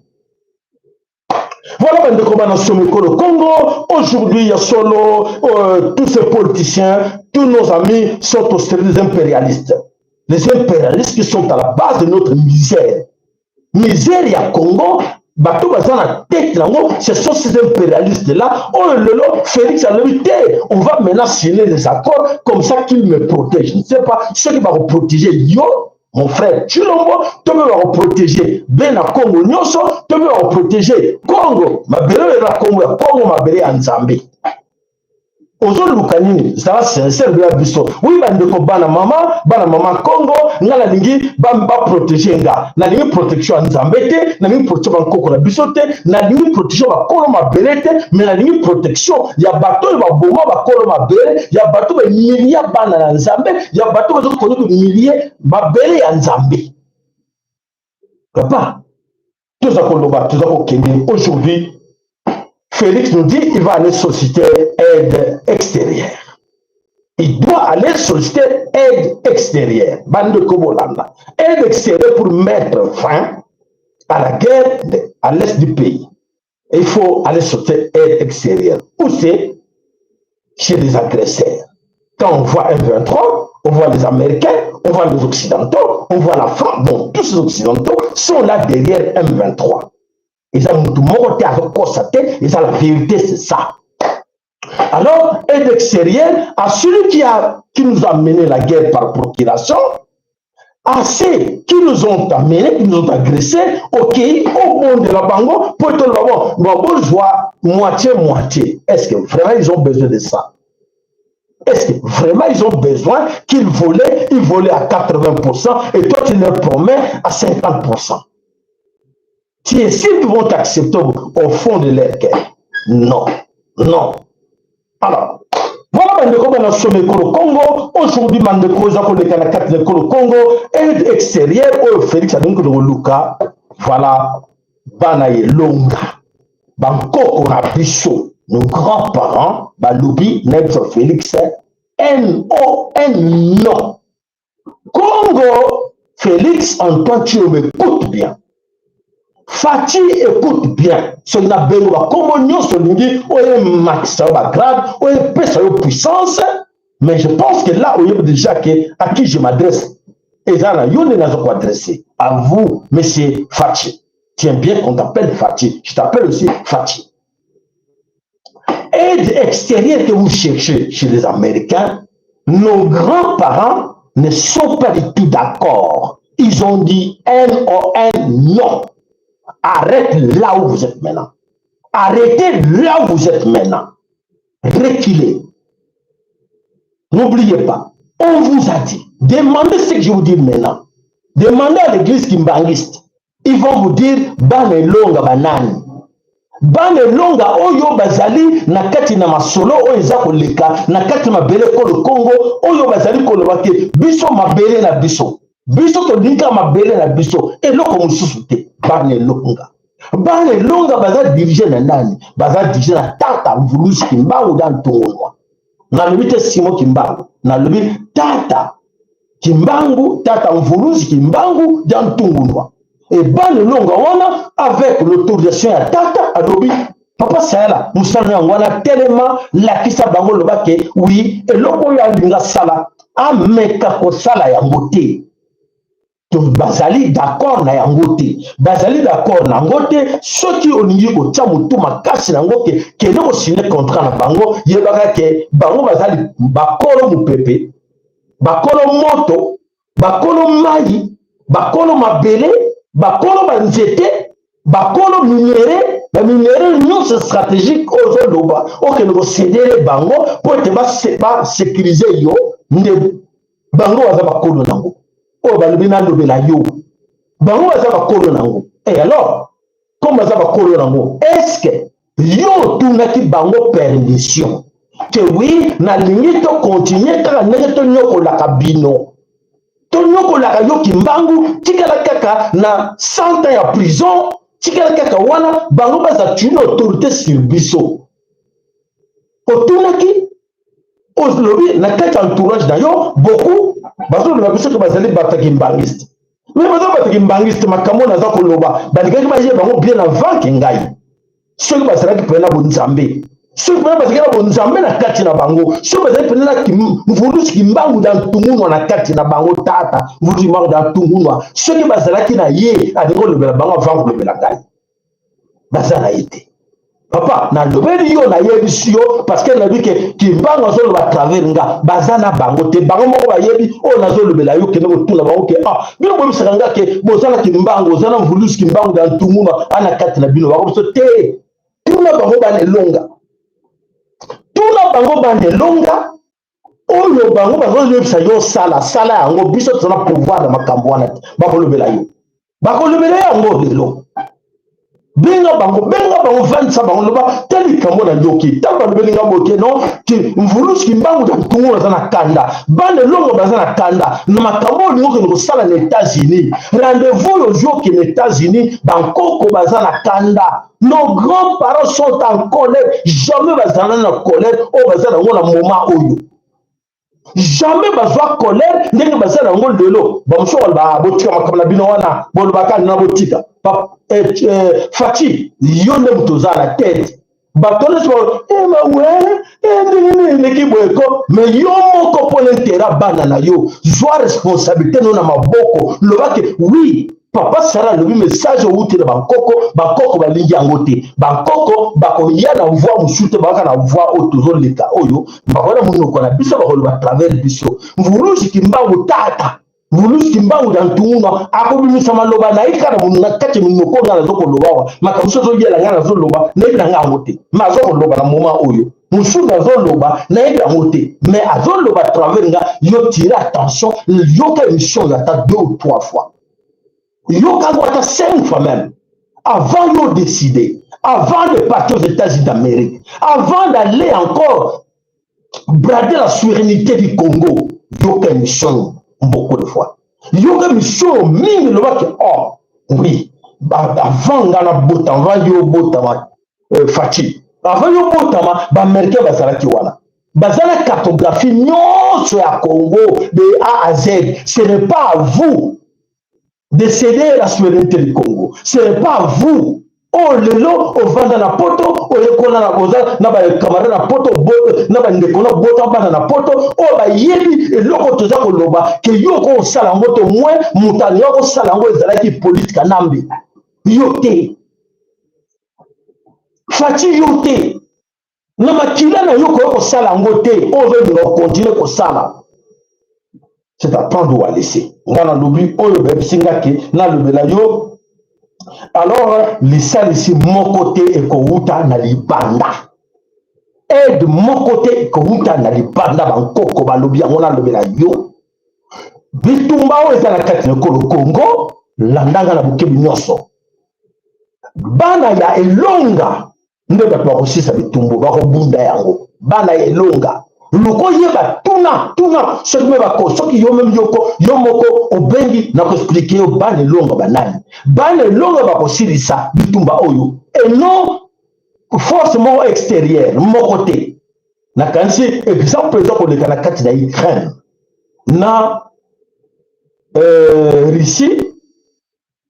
Voilà le Congo. Aujourd'hui, il y a solo tous ces politiciens, tous nos amis sont au service des impérialistes. Les impérialistes qui sont à la base de notre misère. Misère, il y a Congo, bateau bazan la tête, ce sont ces impérialistes-là. Oh, Félix a lutté. On va maintenant signer des accords comme ça qu'ils me protègent. Je ne sais pas, ceux qui vont protéger Yo. Mon frère Chilombo, tu veux protéger Bena Congo Nyoso, tu veux protéger Congo, ma belle la Congo, ma belle en Zambie. Ozo lukanini, ça va sincère de la biso. Oui, bana mama Congo, na la lingi, ba protéger nga. Na lingi protection en Zambete, na lingi protection en Congo la bisote, na lingi protection ba Congo ma belete, mais na lingi protection, ya bateau ba boma ba Congo ma bele, ya bateau ba milliers bana na Nzambe, ya bateau ba zo connaître milliers ba bele en Zambie. Papa, tout ça qu'on doit, tout ça qu'on kende aujourd'hui. Félix nous dit qu'il va aller solliciter aide extérieure. Il doit aller solliciter aide extérieure. Bande Kobolanda. Aide extérieure pour mettre fin à la guerre à l'est du pays. Il faut aller solliciter aide extérieure. Où c'est? Chez les agresseurs. Quand on voit M23, on voit les Américains, on voit les Occidentaux, on voit la France. Bon, tous ces Occidentaux sont là derrière M23. Et ça, tout le monde a constaté, et ça, la vérité, c'est ça. Alors, aide extérieure à celui qui nous a mené la guerre par procuration, à ceux qui nous ont amenés, qui nous ont agressés, ok, au fond de la bango, pour tout le monde, je vois moitié-moitié. Est-ce que vraiment ils ont besoin de ça? Est-ce que vraiment ils ont besoin qu'ils volaient, ils volaient à 80% et toi tu leur promets à 50%? Si s'ils vont t'accepter au fond de leur cœur, non, non. Alors, voilà bandeko bana sommet au Congo, aujourd'hui bandeko za koleka na carte de Congo, aide extérieure au Félix a donc de Luka, voilà, bana longa, bankoko na biso, nos grands-parents, balobi, notre Félix, N-O-N, Congo, Félix Antoine, tu m'écoutes bien. Fati écoute bien. Ce n'a pas besoin de communion, ce n'est pas max, grade, puissance. Mais je pense que là, il y a déjà à qui je m'adresse. Et ça, il y a quoi adresser. À vous, monsieur Fati. Tiens bien qu'on t'appelle Fati. Je t'appelle aussi Fati. Aide extérieure que vous cherchez chez les Américains, nos grands-parents ne sont pas du tout d'accord. Ils ont dit N-O-N, non. Arrête là où vous êtes maintenant. Arrêtez là où vous êtes maintenant. Reculez. N'oubliez pas, on vous a dit, demandez ce que je vous dis maintenant. Demandez à l'église kimbangiste. Ils vont vous dire, bane longa banani. Bane longa oyo bazali na kati na masolo oyo eza koleka na kati mabele ko le Congo oyo bazali kolobake biso mabele na biso. Biso to dinka mabele na biso eloko mususu te. Bane longa baza dirige na nani? Baza dirige na tata Mvuluzi Kimbangu dans Tongonwa. Na lobi te Simon Kimbangu. Na lobi tata Kimbangu, tata Mvuluzi Kimbangu dans Tongonwa. Et bane longa wana avec l'autorisation ya tata alobi papa sala musala ngwana tellement la kisa bango lobake oui eloko ya linga sala ameka ko sala ya ngote. Donc bazali d'accord na yango te, bazali d'accord na yango te, soki olingi kotia mutu makasi na yango ke kende ko signer contrat na bango yebaka ke bango bazali bakolo mupepe, bakolo moto, bakolo mai, bakolo mabele, bakolo banzete, bakolo minere, ba minere nyonso stratégique ozo loba okende ko céder bango pour te ba sécuriser yo nde bango baza bakolo nango. Oh, balubina lobela yo. Bango baza bakolo nango. Et alors, comme baza bakolo nango, est-ce que yo tunaki bango permission? Que oui, na lingi to continuer kaka ndenge to nyoko la kabino. To nyoko la yo Kimbangu, tikala kaka na 100 ans ya prison, tikala kaka wana bango baza une autorité sur biso. Otunaki Oslobi, na kati entourage na yo, beaucoup, baso le babiso que bazali bataki mbangiste. Mais baso bataki mbangiste, makamo na za koloba, balikaki baje bango bien avant kengai. Ceux qui bazali pena bonzambe. Ceux qui bazali bonzambe na kati na bango. Ceux qui bazali pena Mvuluzi Kimbangu dans Tungunwa na kati na bango tata, Mvuluzi Kimbangu dans Tungunwa. Ceux qui bazali na ye, adiko le bela bango avant le bela kai. Bazala ite. Papa, na lobeli yo na yebi yo parce que na bike Kimbangu azolo ba travers nga bazana bango te bango moko ba yebi o na zolo bela yo kene ko tula bango ke bino bo bisanga ke bozana Kimbangu ozana Mvuluzi Kimbangu dans Tumuna ana kati na bino bako so te tuna bango ba longa oyo bango bazo yebisa yo sala yango biso tona pouvoir na makambo wana bako lobela yango lelo. Benga bango vanisa bango loba teli kambo na yoki tamba belinga boke non ki Mvuluzi Kimbangu da Tungunwa zana kanda bane longo bazana kanda na makambo ni ko sala na États-Unis rendez-vous yo yoki na États-Unis bankoko bazana kanda. Nos grands-parents sont en colère, jamais bazana na colère o bazana ngona moment oyo. Jamais bazwa colère ndenge bazana ngol lelo bamso ba botika makamla bino wana bolobaka na botika Fati yonde mutoza la tête batone so mais yo moko pour l'intérêt bana na yo joie responsabilité non na maboko lobake oui papa sara lobi message outi na bakoko balingi yango te bakoko bakoya na voix musute baka na voix otozo leta oyo bakona munoko na biso bakoloba travers biso Mvuluzi Kimbangu tata Mvuluzi Kimbangu dans Tumuna akobimisa maloba na ikana munna kati munoko ngana zokoloba wa makamuso zo yela ngana zoloba na ibina ngango te mazo koloba na moment oyo musu na zoloba na ibina ngote mais azoloba travers nga yo tirer attention yo ka émission ya ta 2 ou 3 fois. Yo kagwata 5 fois même. Avant de décider, avant de partir aux États-Unis d'Amérique, avant d'aller encore brader la souveraineté du Congo. Yoka mission beaucoup de fois. Yoka mission mingi le que oh oui avant ngana botama yo botama Fati avant yo botama ba américain bazalaki wana bazala cartographie nyonso ya Congo de A à Z. Ce n'est pas à vous de céder la souveraineté du Congo. Ce n'est pas à vous. Oh lelo o vanda na poto o yekola na boza na ba camarade na poto na ba ndekona bota bana na poto o ba yebi eloko toza ko loba ke yoko osala ngoto moins mutani yoko sala ngo ezalaki politique nambi yote Fati yote na makila na yoko yoko sala ngote o veut continuer ko sala. C'est à prendre ou à laisser. Ngana lobi oyo be singaki na lobela yo. Alors, les salles ici, mon côté et Kouta na libanda. Et de mon côté, Kouta na libanda, Bankoko, Balobi, on a levé la yo. Bitumba, on est à la carte de Congo, Landanga na Buke Binyoso. Bana ya elonga, ne va pas aussi sa bitumbo, Barobunda yango. Bana ya elonga. Loko yeba tuna ce qui me va ko soki yo même yoko yo moko obengi na ko expliquer yo bane longa banani bane longa ba ko silisa bitumba oyo et non forcément extérieur mon côté na kansi exemple za ko le kana kati na Ukraine na Russie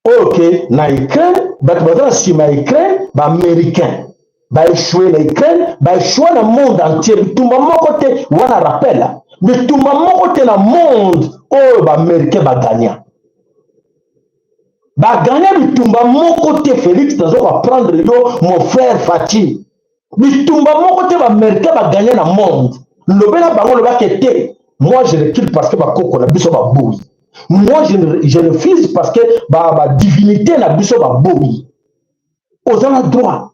OK na Ukraine ba bazala sima Ukraine ba américain ba échoué na Ukraine, ba échoué dans le monde entier. Bitumba mon côté, wana rappel. Bitumba mon côté dans le monde, oh ba américain ba gagnant. Ba gagnant bitumba mon côté Félix, nous allons prendre mon frère Fati. Bitumba mon côté ba américain ba gagnant dans le monde. Le bela bango le ba kete. Moi je recule parce que ba koko na biso ba boui. Moi je refuse parce que ba divinité na biso ba boui. Aux en droit.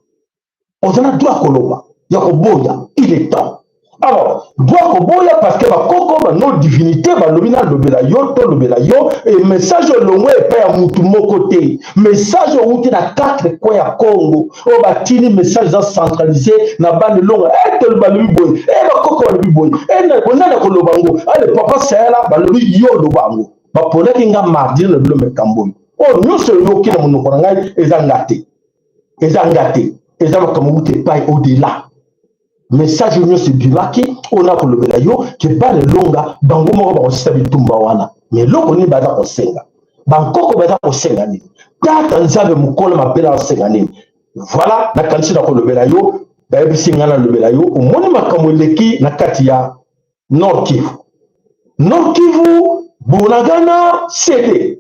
On a droit Koloba, Yakoboya, il est temps. Alors, droit Koboya parce que Koko, nos divinités, Lobina, Lobela Yo, Lobela Yo, et message long et père Moutumo côté. Message où tu as 4 coins à Congo. On va tirer message centralisé, na bande longue, et le balubi boy, et le Koko balubi boy, et le Bonana Kolobango, et le papa c'est là, balubi Yo Lobango. Bapone Kinga mardi le bleu me Kamboy. Oh, nous sommes qui dans mon corangai, et Zangate. Et Zangate. Et ça va comme vous t'es pas au-delà. Message union c'est bimaki, on a pour le belayo, qui est pas le longa, bango moko ba osita bitumba wana. Mais loko ni baza ko senga. Bangoko baza ko senga ni. Tata nzabe mukolo mapela ko senga ni. Voilà, na kanisi na ko le belayo, ba yebisinga na le belayo, omoni makambo leki na kati ya Nord Kivu. Nord Kivu, Bunagana, CD.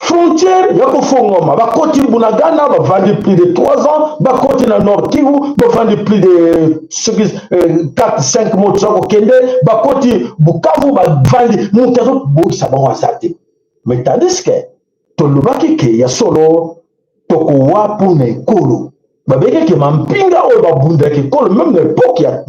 Frontière, yako fongoma, ba koti Bunagana, ba vendu plus de 3 ans, ba koti na Nord Kivu, ba vendu plus de 4-5 mois de sako kende, ba koti Bukavu, ba vendu, montazo, bo sabon wasate. Mais tandis que, tolobaki ke ya solo, toko wapu na ekolo. Babeke ke mampinga oyo babunda ke ekolo, même l'époque ya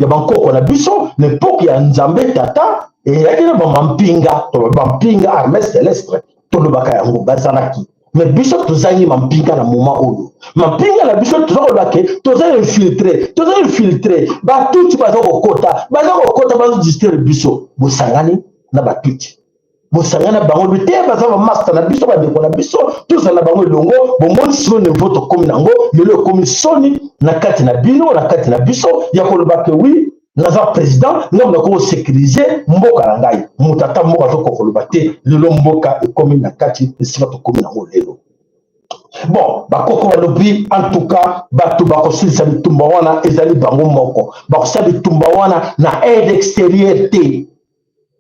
bankoko na biso, l'époque ya Nzambe Tata, et yaki na mampinga, to bampinga armée céleste. Tolobaka yango bazalaki mais biso tozangi mampinga na moment oyo mampinga na biso toza infiltré batuti baza kokota bazo distraire biso bosangani na batuti bosangana bango bite baza ba master na biso bandeko na biso tozala bango elongo bomoni sino niveau tokomi nango lelo ekomi soni na kati na bino na kati na biso ya koloba ke oui naza président ngam na ko sécuriser mboka na ngai mutata mboka to kokoloba te lelo mboka ekomi na kati esika tokomi nango lelo. Bon bakoko balobi en tout cas bato bakosilisa bitumba wana ezali bango moko bakosala bitumba wana na aide extérieure te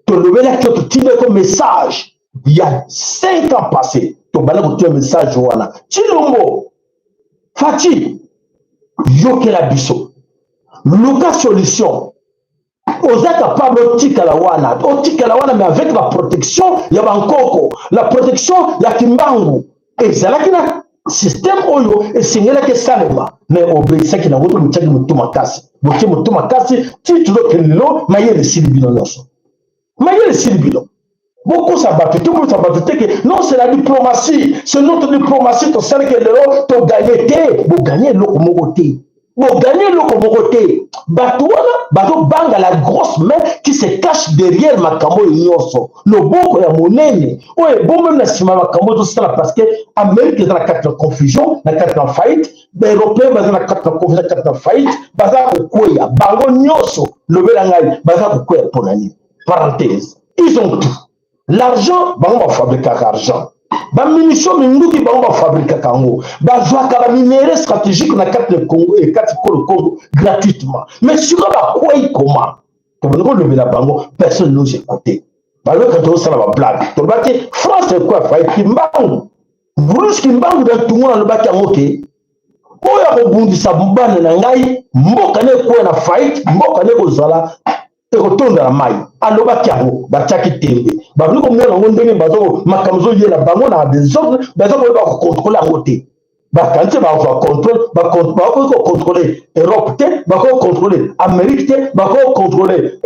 tolobelaki to totinde ko message il y a 5 ans passé tobala kotia message wana Chilombo Fati yokela biso Luka solution. Oza capable otikala wana mais avec la protection ya bankoko, la protection ya kimbangu. Ezalaki na système oyo esengelaki salema mais obéissaki na ngoto mutaki mutuma kasi. Boki mutuma kasi ti tuzo kelilo mayele silibino nyonso. Mayele silibino. Beaucoup s'abattent, tout le monde s'abattent que non, c'est la diplomatie, c'est notre diplomatie, tu sais que l'euro, tu gagnes, tu gagnes l'eau comme côté. Bon, gagner l'eau comme côté. Batouana, bazo banga la grosse main qui se cache derrière makambo nyonso loboko ya monene oye bon même na sima makambo to sala parce que Amérique est dans la carte de confusion na carte de faillite ba européen baza na carte de confusion carte de faillite baza kokoya bango nyonso lobela ngai baza kokoya ponani parenthèse ils ont tout l'argent bango ba fabriquer argent ba munitions minduki bango ba fabriquer kango bazwaka ba minerais stratégiques na carte de Congo et carte de Congo gratuitement mais sur ba quoi comment pour le la bango personne nous écoutait alors quand on sala ba blague to ba ke France quoi faillite kimbangu Bruce kimbangu da tungo na ba kango ke oya ko bundisa mbane na ngai mboka ne ko na faillite mboka ne ko zala ekotonda na mai alobaki yango batiaki tembe babili komona yango ndenge bazo makambo yela bango na desordre baza koyeba kokontrole yango te bakanisi bakoki kokontrole Europe te bakoki kokontrole Amérique te bakoki kokontrole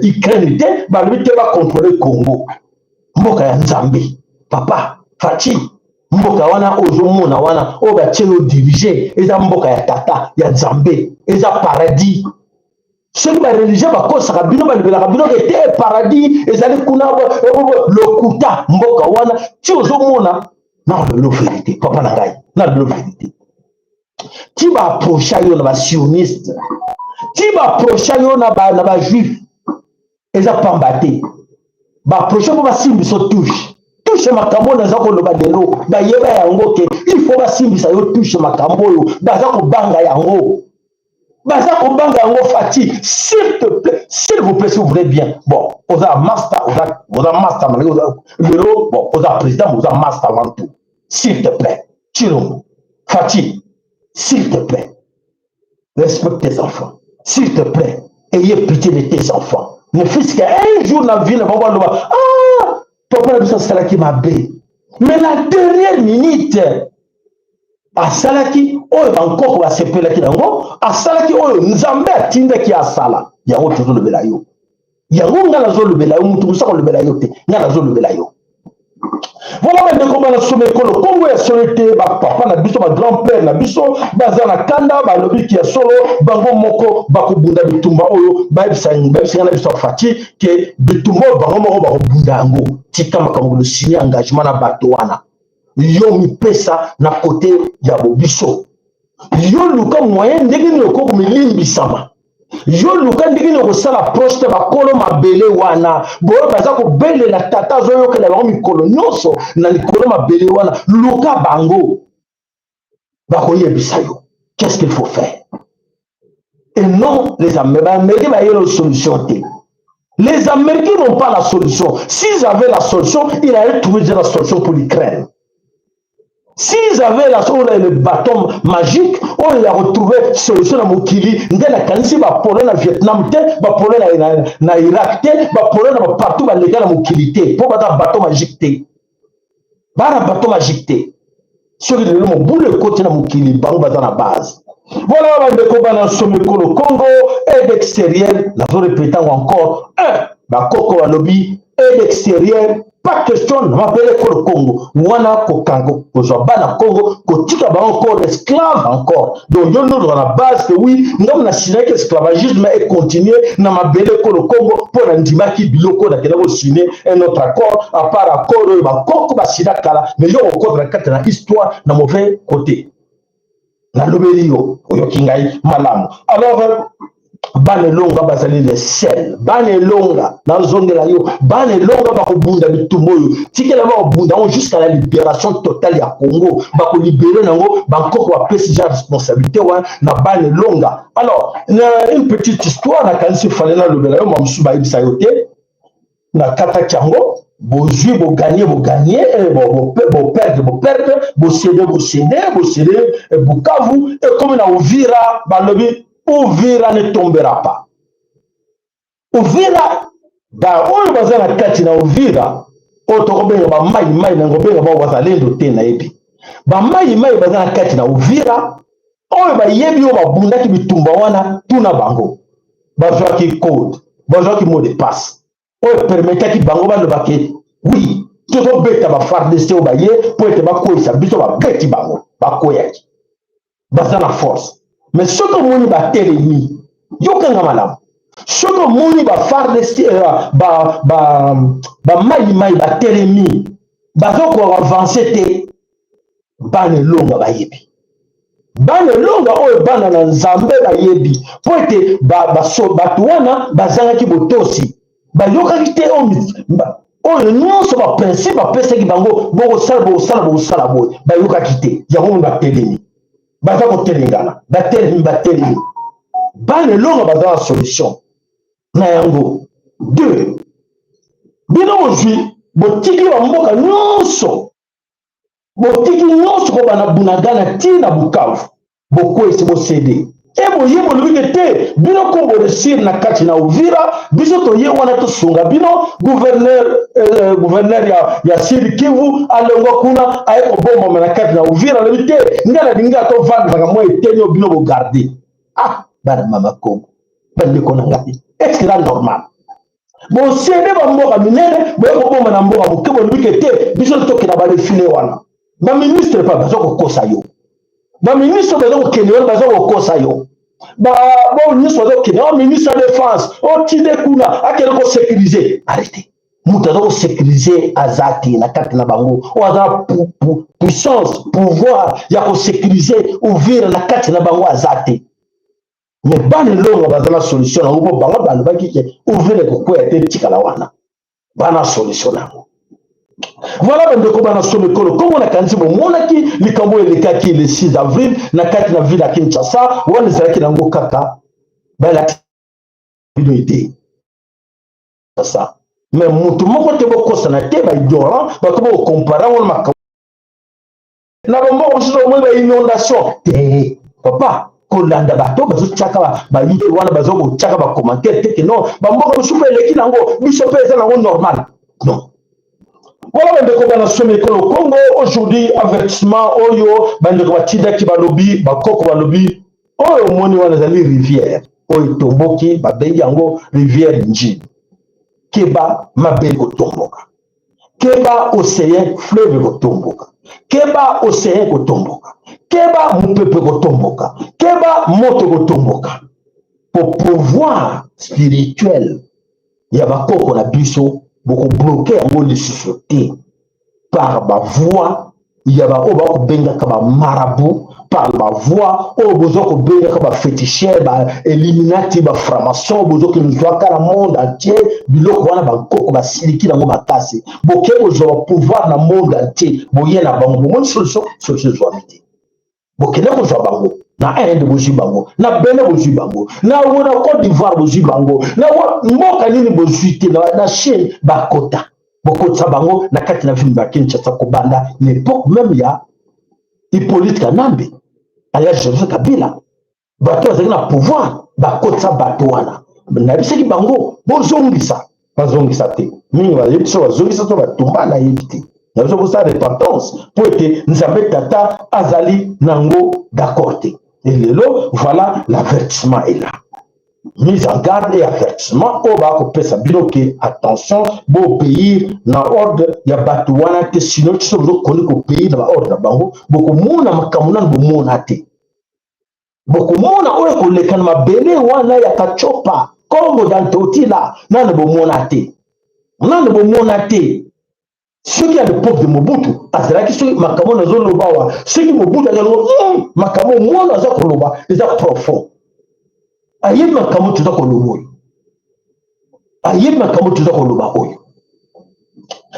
Ukraine te balobi te bakontrole Congo mboka ya Nzambe papa Faci mboka wana ozomona wana oyo batie yo dirige eza mboka ya tata ya Nzambe eza paradis ceux qui sont religieux bakosaka bino balobelaka bino ete paradis ezali kuna lokuta mboka wana ti ozomona na lelo vérité papa na ngai na lelo vérité ti baapprocha yo na basioniste ti baapprocha yo na bajuif eza pamba te baapprocha mpo basimbiso touche makambo naza koloba lelo bayeba yango ke il faut basimbisa yo touche makambo oyo baza kobanga yango baza kobanga yango Fati, s'il te plaît, s'il vous plaît, si vous voulez bien. Bon, vous avez master, vous avez master, bon, vous avez président, vous avez master avant tout. S'il te plaît, Chilombo, Fati, s'il te plaît, respecte tes enfants. S'il te plaît, ayez pitié de tes enfants. Ne fût-ce qu'un jour dans la vie, ne va pas voir, ah, papa, c'est là qui m'a bé. Mais la dernière minute, asalaki oyo bankoko basepelaki nango asalaki oyo Nzambe atindaki asala yango tozolobela yo yango nga nazolobela yo mutu mosusu akolobela yo te nga nazolobela yo voilà bandeko bana some ekolo Kongo ya solo te bapapa na biso bagrand-père na biso baza na kanda balobiki ya solo bango moko bakobunda bitumba oyo bayebisanga na biso Fati ke bitumba oyo bango moko bakobunda yango tika makambo kosini engagement na bato wana yo mipesa na kote ya bobiso yo luka moyen ndenge nini okoko milimbisama yo luka ndenge nini okosala proche bakolo mabele wana boyo baza kobelela tata azoyokela bango mikolo nyonso na likolo mabele wana luka bango bakoyebisa yo qu'est-ce qu'il faut faire et non les Américains bayela solution te. Les Américains n'ont pas la solution. S'ils avaient la solution, ils allaient trouver déjà la solution pour l'Ukraine. S'ils avaient le bâton magique, on a retrouvé solution à Mokili, la Kanisi, va Pologne, na Vietnam, va Pologne, na Irak, va Pologne, partout, va légal à Mokili, pour battre bâton magique. Bara bâton magique. Sur le bout de côté de Mokili, dans la base. Voilà, on a sommet le Congo, aide extérieure, la zone répétant encore, la Coco à lobby, aide extérieure. Pas question de m'appeler le Congo. Wana Kokango, Kozabana Congo, Kotika ba encore esclave encore. Donc, nous dans la base que oui, nous avons signé l'esclavagisme et continuer na mabele le Congo pour l'indima qui biloko na kena signé un autre accord, à part accord, ba Koko ba sida kala, mais yo encore dans la histoire na mauvais côté. Na lobelio, oyo kingai malamu. Alors, bane longa bazali le sel bane longa na zongela yo bane longa bakobunda bitumbo yo tikela bakobunda jusqu'à la libération totale ya Congo bako libérer nango bankoko ba pesi ja responsabilité wa na bane longa. Alors une petite histoire na kanisi fale na lobela yo mamsu ba ibisa yo te na kata kango bozui bo gagner bo perdre bo céder Bukavu et comme na Uvira balobi Uvira ne tombera pas. Uvira, da oyo bazana kati na Uvira, otokobenga ba mai na ngobenga ba wazalendo te na ebi. Ba mai bazana kati na Uvira, oyo ba yebi yo babunda ki bitumba wana tuna bango. Bazwa ki code, bazwa ki mot de passe. Oyo permettre ki bango ba lobake, oui, toto beta ba FARDC o ba ye, po ete ba koisa biso ba beti bango, ba koyaki. Bazana force. Mais ce que vous avez télémis, Yokanga malamu. Soto moni ba farde ba mai ba telemi. Bazoko avancer te bane longa ba yebi. Bane longa oyo bana na nzambe ba yebi. Po ete bato wana bazangaki botosi. Bayokaki te oyo nyonso ba principe bapesaki bango bokosala boye bayokaki te yango ba telemi. Baza kotelengana batelemi. Bane longa baza na solution na yango. Deux, bino ozwi botiki ba mboka nyonso ko bana Bunagana ti na Bukavu bokwesi bosede e boye bolobike te bino ko boresir na kati na Uvira biso toye wana tosunga bino gouverneur ya Sud Kivu alongo kuna aye kobomba na kati na Uvira lobi te ngala dinga to vanda mwa etenyo bino bo garder. Ah bana mama Kongo bande ko na ngapi est-ce que c'est normal? Bon cede ba mboka minene boye kobomba na mboka boke bolobike te biso tokena ba defile wana ba ministre pa bazo kokosa yo ba ministre bazo kokende bazo kokosa yo ba ministre bazo kokende ministre de défense tide kuna akele ko sécuriser. Arrêtez, mutu azo ko sécuriser azati na kati na bango aza puissance pouvoir ya ko sécuriser Uvira na kati na bango azati. Mais bane longa baza na solution na ngo bango balobaki ke Uvira ko kwete te tikala wana bana solution nango. Voilà bandeko bana somekolo comme on a kanzi bomonaki likambo elekaki le 6 avril na kati na ville ya Kinshasa wana ezalaki nango kaka bala video ite ça. Mais mutu moko te bokosa na te ba ignorant ba ko comparer on ma na bombo oso mo ba inondation te papa kolanda bato bazo tchaka ba yite wana bazo ko tchaka ba commentaire te non ba mboka musupe eleki nango biso pe eza nango normal non. Voilà bandeko bana somekolo Congo aujourd'hui avertissement oyo bandeko batidaki balobi bakoko balobi oyo moni wana ezali rivière oyo tomboki babengi yango rivière Njili keba mabele kotomboka keba océan fleuve kotomboka keba océan kotomboka keba mupepe kotomboka keba moto kotomboka pour pouvoir spirituel ya bakoko na biso beaucoup bloqué yango lisusu te par ma voix il y a ba oba ko benga ka ba marabout par ma voix o bozo ko benga ka ba féticheur ba illuminati ba franc-maçon bozo ko nzwa ka na monde entier biloko wana ba koko ba siliki nango makasi boke bozo pouvoir na monde entier boye na bango mon solution zoamite boke na ko zo bango na ende bozi bango na bene bozi bango na wona Côte d'Ivoire bozi bango na mboka nini bozi te na Chine bakota bokotsa bango na kati na ville ba Kinshasa ko banda l'époque même ya Hippolyte Kanambe aya Joseph Kabila bato azali na pouvoir bakotsa bato wana na biseki bango bozongisa te mingi bayebisa bazongisa to batumba na yebite na biso bosala repentance po ete Nzambe tata azali nango d'accord te. Et lelo, voilà, l'avertissement est là. Mise en garde et avertissement, on va couper ça. Bloquer, attention, beau pays, dans l'ordre, il y a Batouana, sinon tu sais, vous connaissez au pays, dans l'ordre, beaucoup de monde a makamuna, beaucoup de monde a oe koleka na mabele wana ya kachopa, Congo dans toti là, nan bo monate. Nan bo monate. Ceux qui ont l'époque de Mobutu, azalaki ceux makamona zoloba wa, ceux qui Mobutu azalo makamo mwana za koloba, eza profond. Ayeb makamo tuza koloba. Ayeb makamo tuza koloba oyo.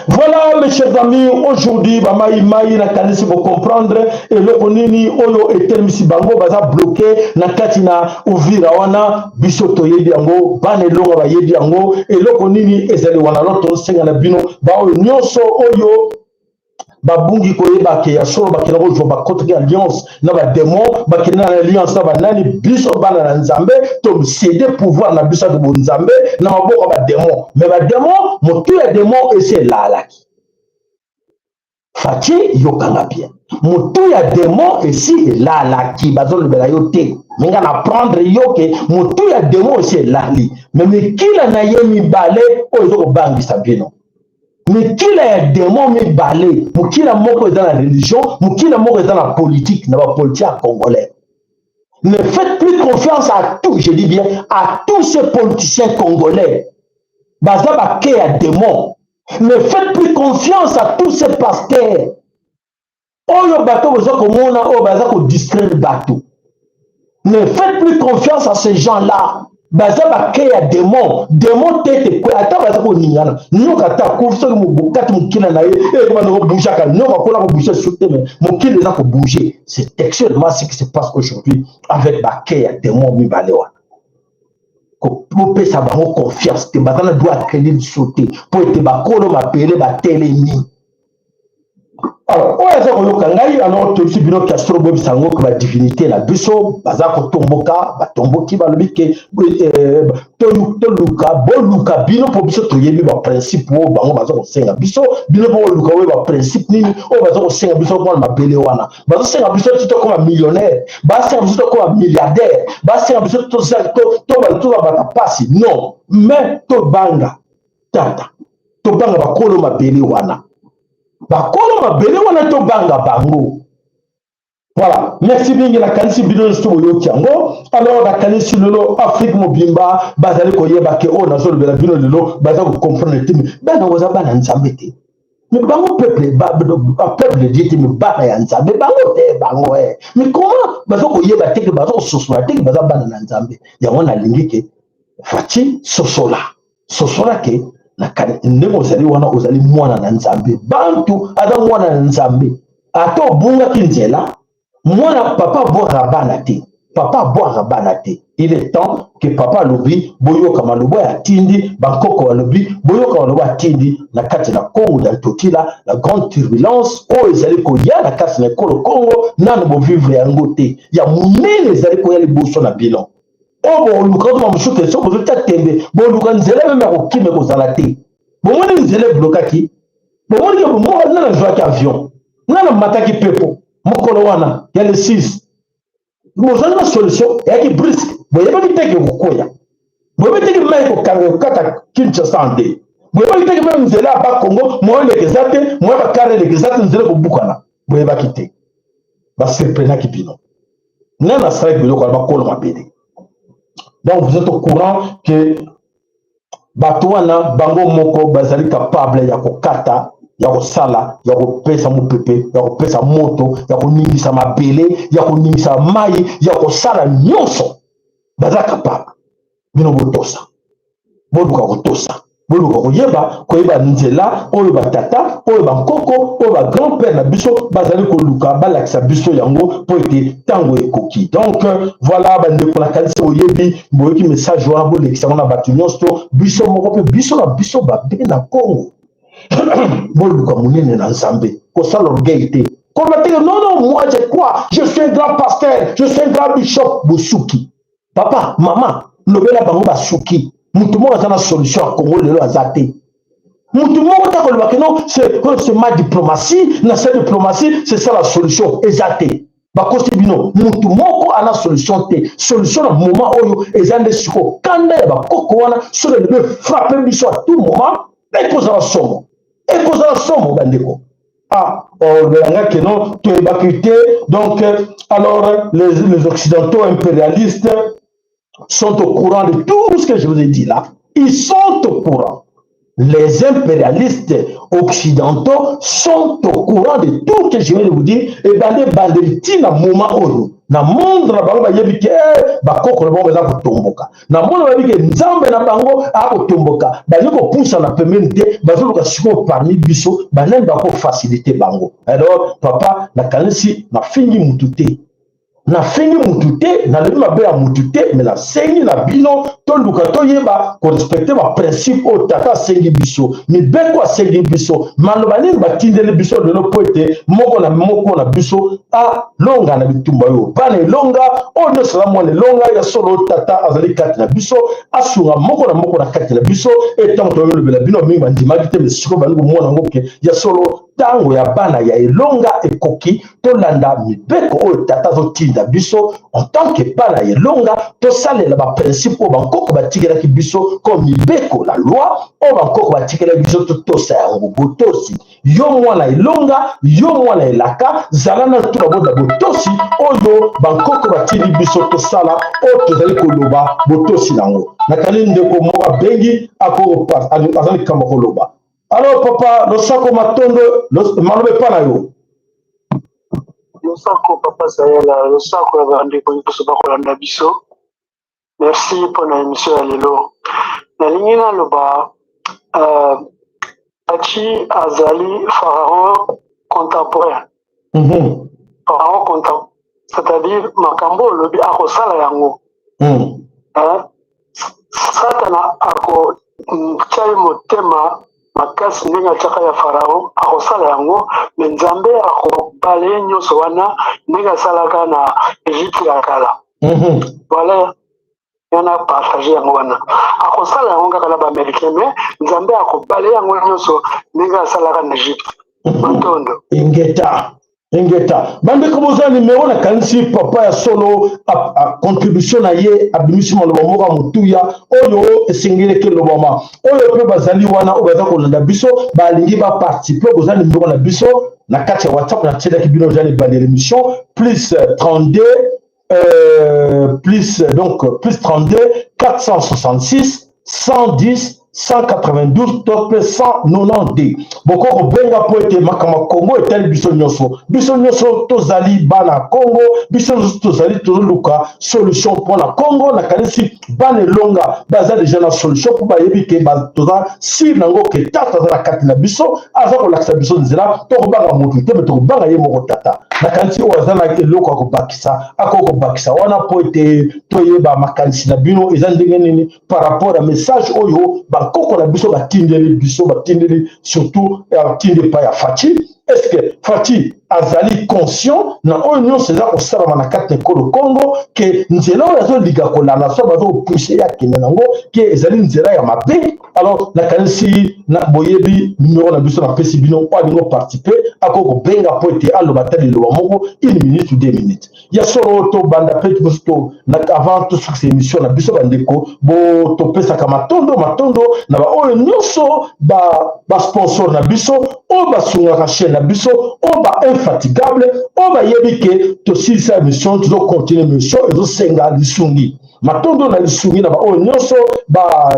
Voilà mes chers amis, aujourd'hui maï na kanisi vous comprendre et le konini oyo etelmisi bango baza bloqué na kati na Uvira wana biso toyebi yango bane longa ba yebi yango et le konini ezali wana loto senga na bino ba oyo nyonso oyo babungi koyeba ke ya solo bakena ko joba contre alliance na ba démon bakena na alliance na ba nani biso bana na Nzambe to céder pouvoir na biso de Nzambe na maboko ba démon mais ba démon motu ya démon ese lalaki fati yokanga bien motu ya démon esi lalaki bazolo bela yo te minga na prendre yoke motu ya démon ese lali mais mikila na ye mibale oyo ko bangisa bino mukila ya démon mibale mukila moko dans la religion mukila moko dans la politique na ba politique congolais ne faites plus confiance à tous, je dis bien, à tous ces politiciens congolais. Bazaba ke à démon. Ne faites plus confiance à tous ces pasteurs. Oyo bato boza komona o baza ko distraire bato. Ne faites plus confiance à ces gens-là. Bazaba ke ya démon, démon tete ko ata baza ko ningana. Nyoka ta ko so mo bokati mukina na ye e ko no bouger ka no ko la ko bouger surtout mais mukina za ko bouger. C'est actuellement ce qui se passe aujourd'hui avec ba ke ya démon mi balewa. Ko pesa ba confiance te batana doit créer sauter pour te ba kolo ma pele ba telemi. Alors, on a dit que alors tu sais bien Castro Bob Sango que la divinité la biso bazako tomboka batomboki balobi ke to luka bo luka bino po biso to yebi ba principe o bango bazako senga biso bino po luka we ba principe ni o bazako senga biso ko ma bele wana bazo senga biso to comme millionnaire ba senga biso comme milliardaire ba senga biso to ba pasi non mais to banga tata to banga ba kolo ma bele wana. Bakolo mabele wana to banga bango. Voilà, merci bien la kanisi bidon sto yo kiango. Alors la kanisi lolo Afrique mobimba bazali ko yeba ke o na zo le bidon lolo bazali ko comprendre timi. Bana woza bana nzambete. Mais bango peuple peuple dit timi bana ya nzambe bango te bango eh. Mais comment bazali ko yeba te ke bazali sosula te ke bazali bana na nzambe. Ya wana lingi ke fati sosola. Sosola ke na ndenge ozali wana ozali mwana na nzambe bantu aza mwana na nzambe ata obungaki nzela mwana papa abwaka bana te papa abwaka bana te. Il est temps que papa alobi boyoka maloba ya tindi bankoko alobi boyoka maloba ya tindi na kati na Congo dans tokila la grande turbulence oyo ezali koya na kati na ekolo Congo nano bovivre yango te ya monene ezali koya liboso na bilan. Oh bon, le cas de mon chou question, vous êtes tombé. Bon, le cas de même au qui me cause la tête. Bon, on est zélé bloqué. Bon, on dit que moi, on a un joueur avion. On a un matin qui pepo. Mon coloana, il y a le 6. Bon, j'ai une solution. Il y a qui brisque. Bon, il y a pas qui take au koya. Bon, il y a qui met au carré, kata Kinshasa andé. Bon, il y a qui même zélé à bas Congo. Moi, les exatés, moi, va carré les exatés, zélé au boukana. Bon, il va quitter. Va se prendre qui pino. N'a pas ça que le quoi va coller ma pédé. Donc vous êtes au courant que Batouana, Bango Moko, Bazali capable, ya kata, ya sala, ya pesa mu pepe, ya pesa moto, ya ningisa mabele, ya ningisa mai, ya sala nyonso. Bazali capable. Bino botosa. Boluka botosa. Boluka koyeba, koyeba nzela, oyo batata, oyo bankoko, oyo ba grand-père na biso, bazali koluka, balakisa biso yango, po ete tango ekoki. Donc, voilà, bandeko na kanisi oyebi, boyoki message wana bo lekisa na batu nyonso, biso moko pe biso na biso babe na Congo. Boluka munene na Nzambe, kosala orgueil te. Non, non, moi j'ai quoi? Je suis un grand pasteur, je suis un grand bishop, Bosuki. Papa, maman, lobela bango basuki. Mutu moko aza na solution à Congo lelo azate. Mutu moko ta koloba ke non, c'est ma diplomatie, na cette diplomatie, c'est ça la solution, ezate. Bakosi bino, mutu moko ana solution te. Solution na moment oyo ezande siko kanda ya bakoko wana so le be frapper biso à tout moment, et posa la somme. Et posa la somme bandeko. Ah, on verra que non, tu es évacué. Donc, alors, les occidentaux impérialistes sont au courant de tout ce que je vous ai dit là. Ils sont au courant. Les impérialistes occidentaux sont au courant de tout ce que je viens de vous dire. Et dans les banderitines, à moment où na monde na bango bayebi ke bakoko na bango za kotomboka na monde bayebi ke nzambe na bango akotomboka bazo ko poussa na pembeni te bazo ko siko parmi biso banani bako faciliter bango. Alors papa na kanisi na fingi mutute na fingi mutute na lebi mabe ya mutute mais na sengi na bino to luka to yeba ko respecter ba principe o tata sengi biso mi beko sengi biso maloba nini batindele biso de lo poete moko na biso a longa na bitumba yo bana longa o no salamu ne longa ya solo tata azali kati na biso asunga moko na kati na biso et tant que le bino mingi bandima kite mesiko bani ko mona ngoke ya solo tango ya bana ya elonga ekoki tolanda mibeko oyo tata azotinda biso en tant que bana ya elonga tosalela baprincipe oyo bankoko batikelaki biso comme mibeko la loi oyo bankoko batikelaki biso totosa yango botosi yo mwana elonga yo mwana elaka zala na tuna boda botosi oyo bankoko batindi biso tosala oyo tozali koloba botosi nango nakali ndeko moko abengi azali kamba koloba. Alors papa losako matondo malobe pa na yo losako papa Sayela losako ya bandeko nyonso bakolanda biso merci mpona émission ya lelo nalingi naloba Fachi azali pharaon contemporain pharaon contemporain c'est-à-dire makambo olobi akosala yango satana akotia ye motema makasi ndenge atiaka ya farao akosala yango me nzambe akobala ye nyonso wana ndenge asalaka na Egypte ya kala voilà yana partage yango wana akosala yango kaka na baaméricain me nzambe akobala yango nyonso ndenge asalaka na Egypte matondo ingeta bandeko boza nimero nakanisi papa ya solo contribution na ye abimisi maloba moko ya motuya oyo esengeleki lobama oyo mpe bazali wana oyo baza kolanda biso balingi baparticipe boza nimero na biso na kati ya whatsapp natielaki bino oza libanda l'émission plus 32 plus 32 466 110 192 top 190 boko kobenga po ete makama Congo etali biso nyonso tozali bana Congo biso nyonso tozali toluka solution mpona Congo nakanisi bana elonga baza deja na solution mpo bayebi ke toza sir nango ke tata aza na kati na biso aza kolakisa biso nzela tokobanga motu te me tokobanga ye moko tata nakanisi oyo aza na eloko akokobakisa wana po ete toyeba makanisi na bino eza ndenge nini par rapport à message oyo koko na biso batindeli surtout batindi pa ya Fachi est-ce que Fachi azali conscient na oyo nyonso eza kosalama na kati na ekolo Congo ke nzela oyo azoliga kolanda so bazopushe ya kende nango ke ezali nzela ya mabe alors nakanisi na boyebi numero na biso napesi bino oyo alingo participe akokobenga po ete aloba ta liloba moko 1 minute ou 2 minutes ya solo tobanda mpe biso avant tosukisa émission na biso bandeko bo topesaka matondo na baoyo nyonso basponsor na biso oyo basungaka chaîne na biso oyo infatigable oyo bayebi ke tosilisa émission tozocontinue émission ezosenga lisungi matondo na lisungi na baoyo nyonso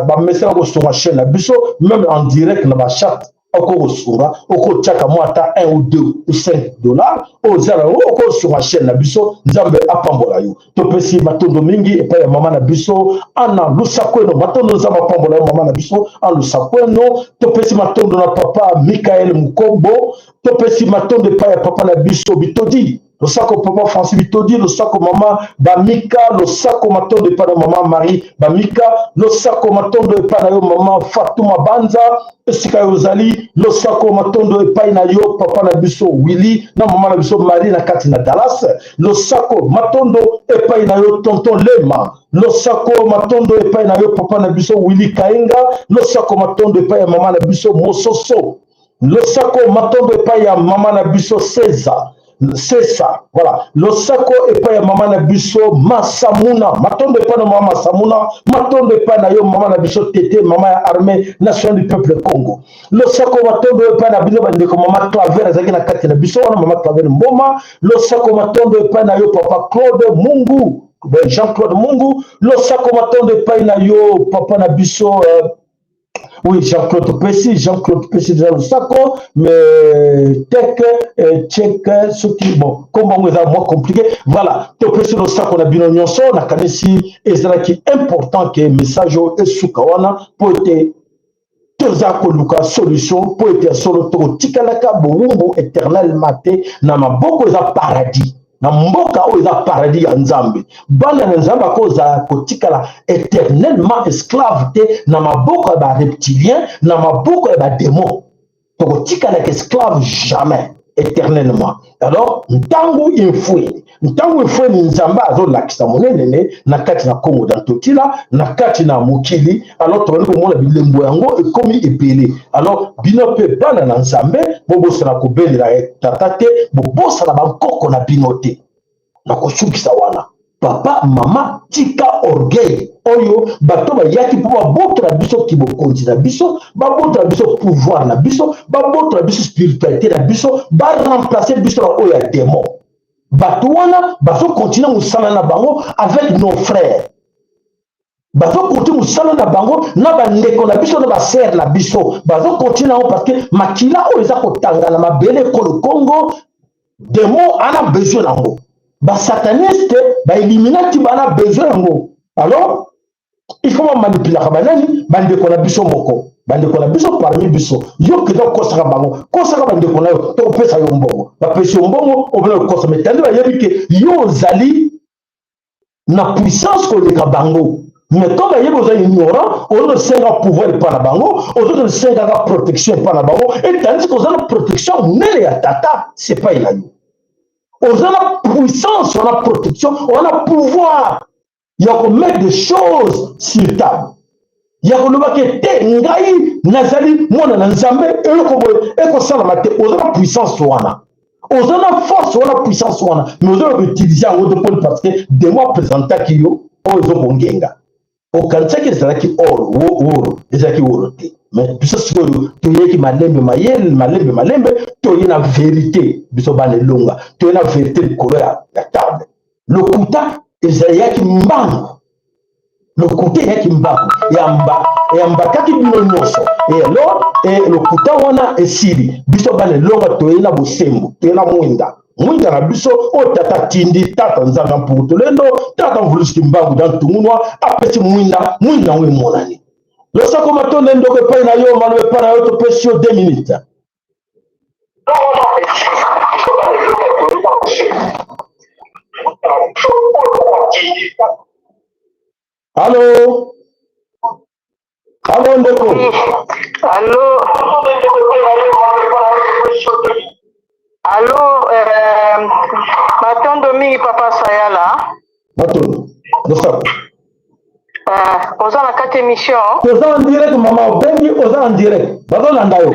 bamesaka kosunga chaîne na biso même en direct na bachat okosunga okotiaka mwa ata 1 ou 2 ou 5 dollars ozala okosunga chaîne na biso nzambe apambola yo topesi matondo mingi epai ya mama na biso ana lusakweno matondo nzambe apambola yo mama na biso ana lusakweno topesi matondo na papa Mikael Mukombo topesi matondo epai ya papa na biso Bitodi losako papa Francis Bitodi losako mama Bamika losako matondo epai na mama Marie Bamika losako matondo epai na yo mama Fatuma Banza esika yozali losako matondo epai na yo papa na biso Willy na mama na biso Marie na kati na Dallas losako matondo epai na yo tonton Lema losako matondo epai na yo papa na biso Willy Kainga losako matondo epai ya mama na biso Mososo losako matondo epai ya mama na biso César c'est ça voilà losako epai ya mama na biso Masamuna matondo epai na mama Masamuna matondo epai na yo mama na biso Tete mama ya armée nationale du peuple Congo losako matondo epai na bino bandeko mama Claver azaki na kati na biso wana mama Claver Mboma losako matondo epai na yo papa Claude Mungu Jean-Claude Mungu losako matondo epai na yo papa na biso oui, Jean-Claude Pessi déjà le sacco, mais tchèque, ce qui, bon, comme on est moins compliqué, voilà, tu peux sur le sacco, on a bien oignon, on a canesi, et c'est qui important que le message est sous Kawana pour être tozakoluka solution pour être solo to tikalaka boumbo éternel maté na maboko za paradis. Na mboka oyo eza paradis ya nzambe bana na nzambe akoza kotikala éternellement esclave te na maboko ya bareptilien na maboko ya badémon tokotikala esclave jamais éternellement. Alors, ntango infoué ni nzamba azolakisa monene na kati na Congo d'Antotila, na kati na mokili, alors tobandi komona bilembo yango ekomi ebele. Alors, bino pe bana na nzambe, bobosana kobelela tata te, bobosana bankoko na bino te. Na kosukisa wana. Papa, mama, tika orgueil. Oyo, bato ba yaki po baboto na biso kibokonzi na biso, baboto na biso pouvoir na biso, baboto na biso spiritualité na biso, ba remplacer biso na oyo ya démon. Bato wana, bazo continuer musala na bango avec nos frères. Bazo continuer musala na bango na ba ndeko na biso na ba sœur na biso. Bazo continuer parce que makila oyo eza kotanga na mabele ko le Congo, démon ana besoin nango. Ba sataniste, ba illuminati bana besoin nango. Alors, il faut manipuler la banani, bande ko na biso moko, bande ko na biso parmi biso. Yo ke do kosaka bango, kosaka bande ko na yo, to pesa yo mbongo. Ba pesa yo mbongo, o bana kosa metandi ba yebi ke yo zali na puissance ko le bango. Mais comme il y a besoin ignorant, on a 5 pouvoir par la bango, on a 5 protection par la bango, et tandis qu'on a la protection, n'est à tata, c'est pas il a eu. On a la puissance, on a la protection, on a le pouvoir. Il y a qu'on met des choses sur table. Il y a qu'on a que ngai nazali mona nzambe et qu'on sala mate on a la puissance wana. On a la force, on a la puissance wana. Mais on a utiliser en haut de parce que des mois présenta qui yo on zo bongenga. Au kanisa qui est qui oro ezaki oro te. Mais tout ça c'est que tu qui malembe malembe to y na vérité biso ba le longa. To y na vérité de couleur la table. Le kuta ezayaki mbango. Le côté yaki mbango yamba kaki bino nyonso. Et alors le kuta wana esili biso ba le longa to y na bosembo to y na mwinda na biso o tata tindi tata nzanga pour tolendo tata mvuluski mbangu dans tungunwa apesi mwinda we monani. Le sako matonde ndoke pa na yo malwe pa na yo to pesi 2 minutes. Allô? Allô, Ndeko? Allô? Allô, Matondo mingi papa Sayala. Matondo, Dostap. Oza na kati émission. Oza en direct, maman. Bengi, oza en direct. Bazo nandayo.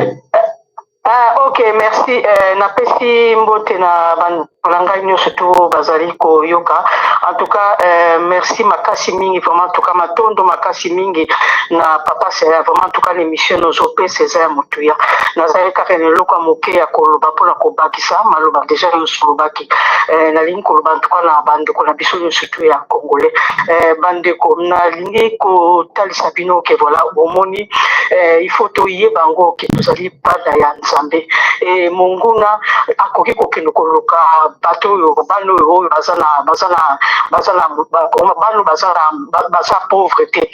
Ok, merci. Napesi mbote na balanga nyonso tu bazali koyoka. En tout cas, merci makasi mingi vraiment en tout cas Matondo makasi mingi na papa c'est vraiment en tout cas l'émission nos OP César Mutuya. Nazali kaka ne loka moke ya koloba pona kobakisa maloba déjà yo solobaki. Na ligne koloba en tout cas na bande ko na biso surtout ya congolais. Bande ko na ligne ko talisa bino ke voilà omoni il faut toyer bango ke tozali pada ya nzambe. Et monguna akoki kokende koloka bato yo bano yo bazana pauvreté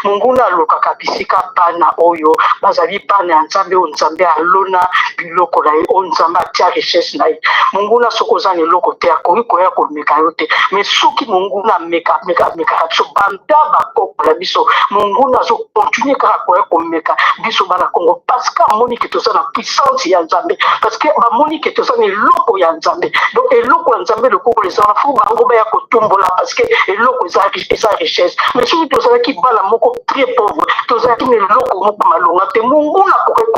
monguna alokaka bisika bana oyo bazali bana ya nzambe oyo nzambe alona biloko na ye oyo nzambe atia richesse na ye monguna soki oza na eloko te akoki koya komeka yo te mais soki monguna amekaka biso banda bakoko na biso monguna azokontinue kaka koya komeka biso bana Congo parce que amoni ke toza na puissance ya nzambe parce que bamoni ke toza na eloko ya nzambe donc eloko ya nzambe lokoko ezala fu bango baya kotombola parce que eloko eza richesse mais soki tozalaki bala moko très pauvre tozalaki na eloko moko malonga te monguna akoki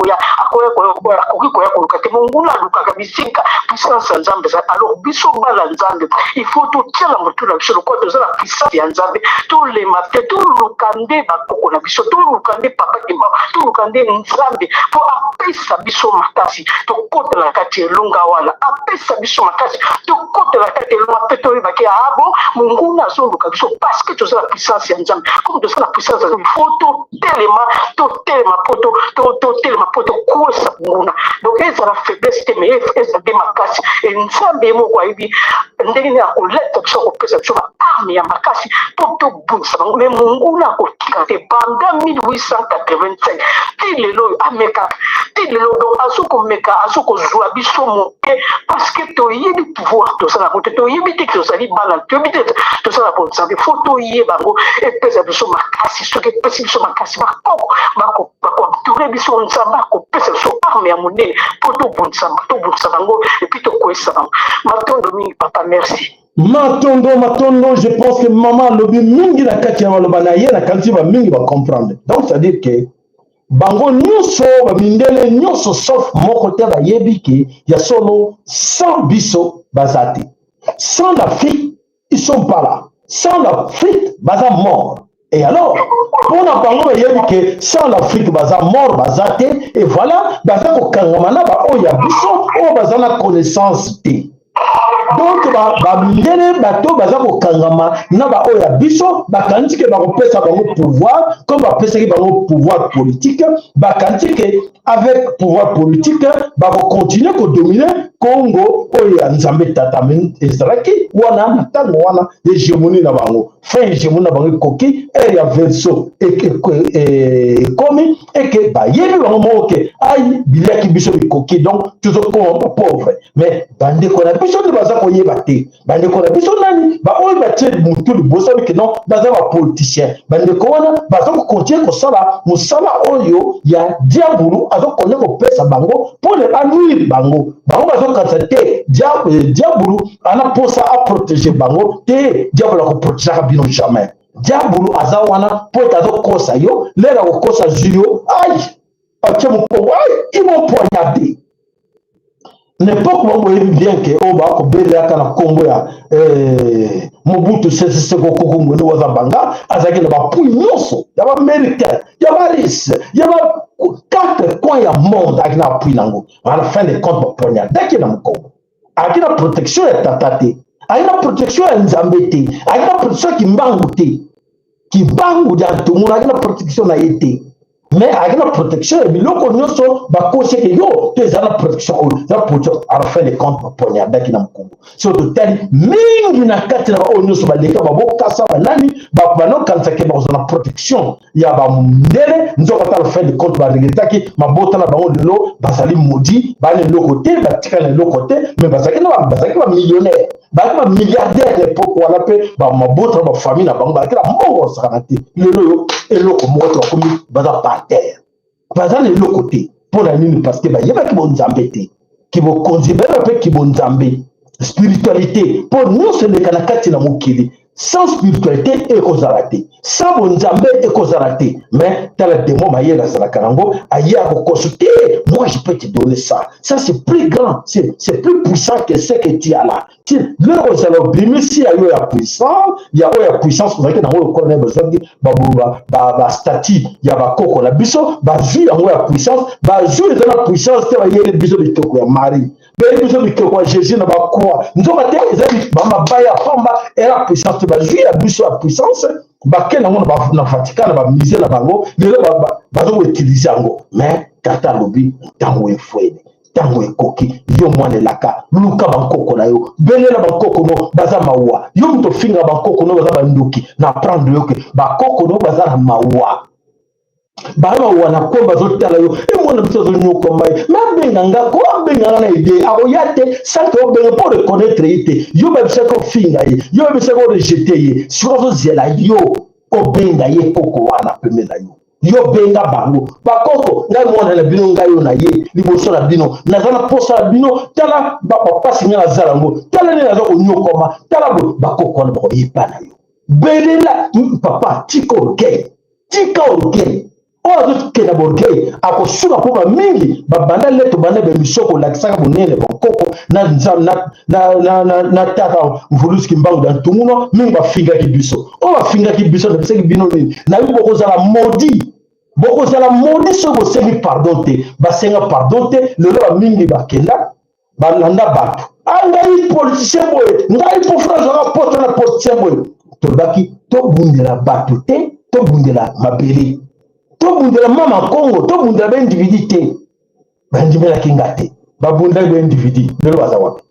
koya koluka te monguna alukaka bisika puissance ya nzambe alors biso bala nzambe il faut totiala motu na biso lokola toza na puissance ya nzambe tolema te toluka nde bakoko na biso toluka nde papa kimba toluka nde nzambe po apesa biso makasi tokotela kati elonga wana apesa biso makasi tokotela kati elonga mpe toyebaki abo monguna azoluka biso parce que toza la puissance ya nzambe comme toza la puissance ya nzambe il faut totelema po tokwesa monguna donc ezala faiblesse te mais ezala nde makasi makasi nzambe moko ayebi ndenge nini akoleta biso akopesa biso baarme ya makasi mpo tobundisa bango me monguna akotika te banda 1885 ti lelo oyo amekaka ti lelo donc azokomeka azokozwa biso moke parce que toyebi pouvoir tosala yango te toyebi te tozali bana toyebi te tosala bonzambe fo toyeba yango epesa biso makasi soki epesi biso makasi bakoko bakoentoure biso nzambe akopesa biso arme ya monene mpo tobundisa bango epuis tokweyisa bango matondo mingi papa merci matondo je pense que maman alobi mingi na kati ya maloba na ye na kanti bamingi bacomprendre donc c'est à dire que bango nyonso bamindele nyonso sauf moko te bayebi ke ya solo sans biso baza te sans l'Afrique ils sont pas là sans l'Afrique baza mort et alors pour na bango bayebi ke sans l'Afrique baza mort baza te et voilà baza kokangama na baoyo ya biso oyo baza na connaissance te donc bamindele bato baza kokangama na baoyo ya biso bakanisi ke bakopesa bango pouvoir comme bapesaki bango pouvoir politique bakanisi ke avec pouvoir politique bakokontinue kodomine Congo oyo ya nzambe tata ezalaki wana na ntango wana hegemonie na bango fin hegemonie na bango ekoki ere ya verso ekomi eke bayebi bango moko ke ai biliaki biso bikoki donc tozokoma bapauvre mais bandeko na biso nde baza koyeba te bandeko na biso nani baoyo batie motu liboso abike non baza bapoliticien bandeko wana baza kokontinue kosala mosala oyo ya diabulu azokontinue kopesa bango mpona banuire bango bazokanisa te diabulu ana mposa aprotéger bango te diabulu akoprotégeaka bino jamais diabulu aza wana mpo ete azokosa yo lelo akokosa zwi yo ai atie mopongo ai imopoignade n'époque bango oyebi bien ke oyo bakobeleyaka na nkombo ya Mobutu Sese Seko Kuku Ngwendo waza banga azalaki na bapui nyonso ya baaméricain ya barise ya ba 4 coins ya monde ayaki na bapui nango à la fin de compte bapoignardaki na mokongo ayaki na protection ya tata te ayaki na protection ya nzambe te ayaki na protection ya kimbangu te kimbangu ya ntumuna ayaki na protection na ye te mais ayaki na protection ya biloko nyonso bakoseke yo to eza na protection oyo eza protection à la fin de compte bapoignardaki na mokongo so totali mingi na kati na baoyo nyonso baleka babokasa banani banokanisaki bakozala na protection ya bamundele nzoka ata la fin de compte baregretaki mabota na bango lelo bazali modi baa na eloko te batika na eloko te mais bazalaki bamillionnaire bazalaki bamilliardaire epoke wana mpe bamabota na bafamille na bango bazalaki na mbongo osakana te lelo oyo eloko moko te bakomi baza par terre baza na eloko te mpo na nini parce que bayebaki bonzambe te kibokonzi bayeba mpe kibonzambe spiritualité mpo nyonso eleka na kati na mokili sans spiritualité ekozala te sans bonzambe ekozala te mais tala démon mayele azalaka nango aye akokoso te moi je peux te donner ça c'est plus grand c'est plus puissant que ce que tu as là lelo ozala obimisi ya yo ya puissance ya oyo ya puissance ozalaki nango lokola na bazwaki bastatut ya bakoko na biso bazwi yango ya puissance bazwi eza na puissance te bayeli biso bitoko ya Marie bayeli biso bitoko ya Jésus na bakroix nzoka te eza bamabaya pamba era puissance te bazwi ya biso ya puissance bakende yango na Vatican na bamusée na bango lelo bazokoutilize yango mais tata alobi ntango efwele ntango ekoki yo mwana elaka luka bankoko na yo belela bankoko no baza mawa yo moto finga bankoko no baza bandoki na prendre yo ke bakoko no baza na mawa bana wana ko bazotala yo mwana biso zonyoka mai mabenganga ko abenganga na idée akoya te santo obenga pour reconnaître ite yo babisa ko finga ye yo babisa ko rejeter ye sikozo zela yo obenga ye koko wana pemela yo benga bango bakoko ngai mwana na bino ngai yo na ye liboso na bino nazana posa na bino tala bapasi nga nazala ngo tala nini naza konyokoma tala bakoko wana bakoyepa na yo belela papa tika orgueil oyo azokenda borgueil akosuka mpo bamingi babanda leto banda bemisoko olakisaka bonene bakoko na tata mvuluski mbangu da ntumuno mingi bafingaki biso oyo bafingaki biso nabisaki bino nini nayebi bokozala modi soki bosengi pardon te basenga pardon te lelo bamingi bakenda balanda bato ngai politicien boye ngai po france aka poto na politicien boye tolobaki tobundela bato te tobundela mabele tobundela mama Congo tobundela baindividu te bandimelaki nga te babunda ba individu lelo bazawapi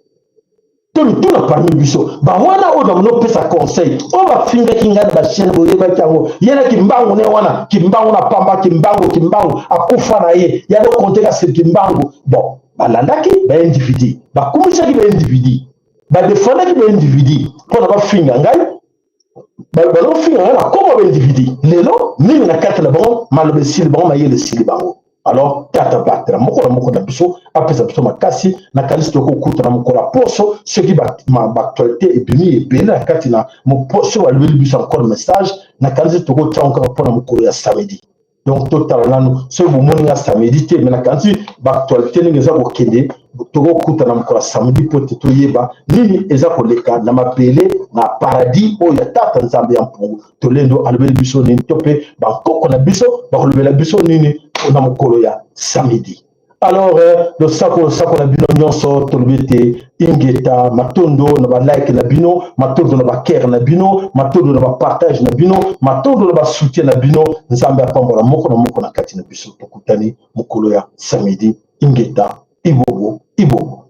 tout na parmi biso ba wana o da no pesa conseil o ba finga kinga ba chaîne bo yeba kango yena kimbangu ne wana kimbangu na pamba kimbangu akufa na ye ya do konteka se kimbangu bon balandaki ba individu ba kumisa ki ba individu ba defendre ki ba individu pona ba finga ngai ba no finga na comme ba individu lelo nini na kata na bon malobe sil bon ma yele sil bango alors tata battra moko na biso apesa biso makasi na kalisto ko kuta na moko la poso ce qui ba actualité et bini et na kati na mo poso wa lui biso encore message na kalisto ko tsa encore pour na moko ya samedi donc total nanu ce vous moni ya samedi te mais na kanti ba actualité ni ngeza ko kende toko kuta na moko la samedi pote to yeba nini eza ko leka na mapele na paradis o ya tata nzambe ya mpungu to lendo alobeli biso ni tope ba koko na biso ba ko lobela biso nini na mokolo ya samedi. Alors le sako na bino nyonso tolobete ingeta matondo na ba like na bino matondo na ba care na bino matondo na ba partage na bino matondo na ba soutien na bino nzambe apambola moko na kati na biso tokutani mokolo ya samedi ingeta ibobo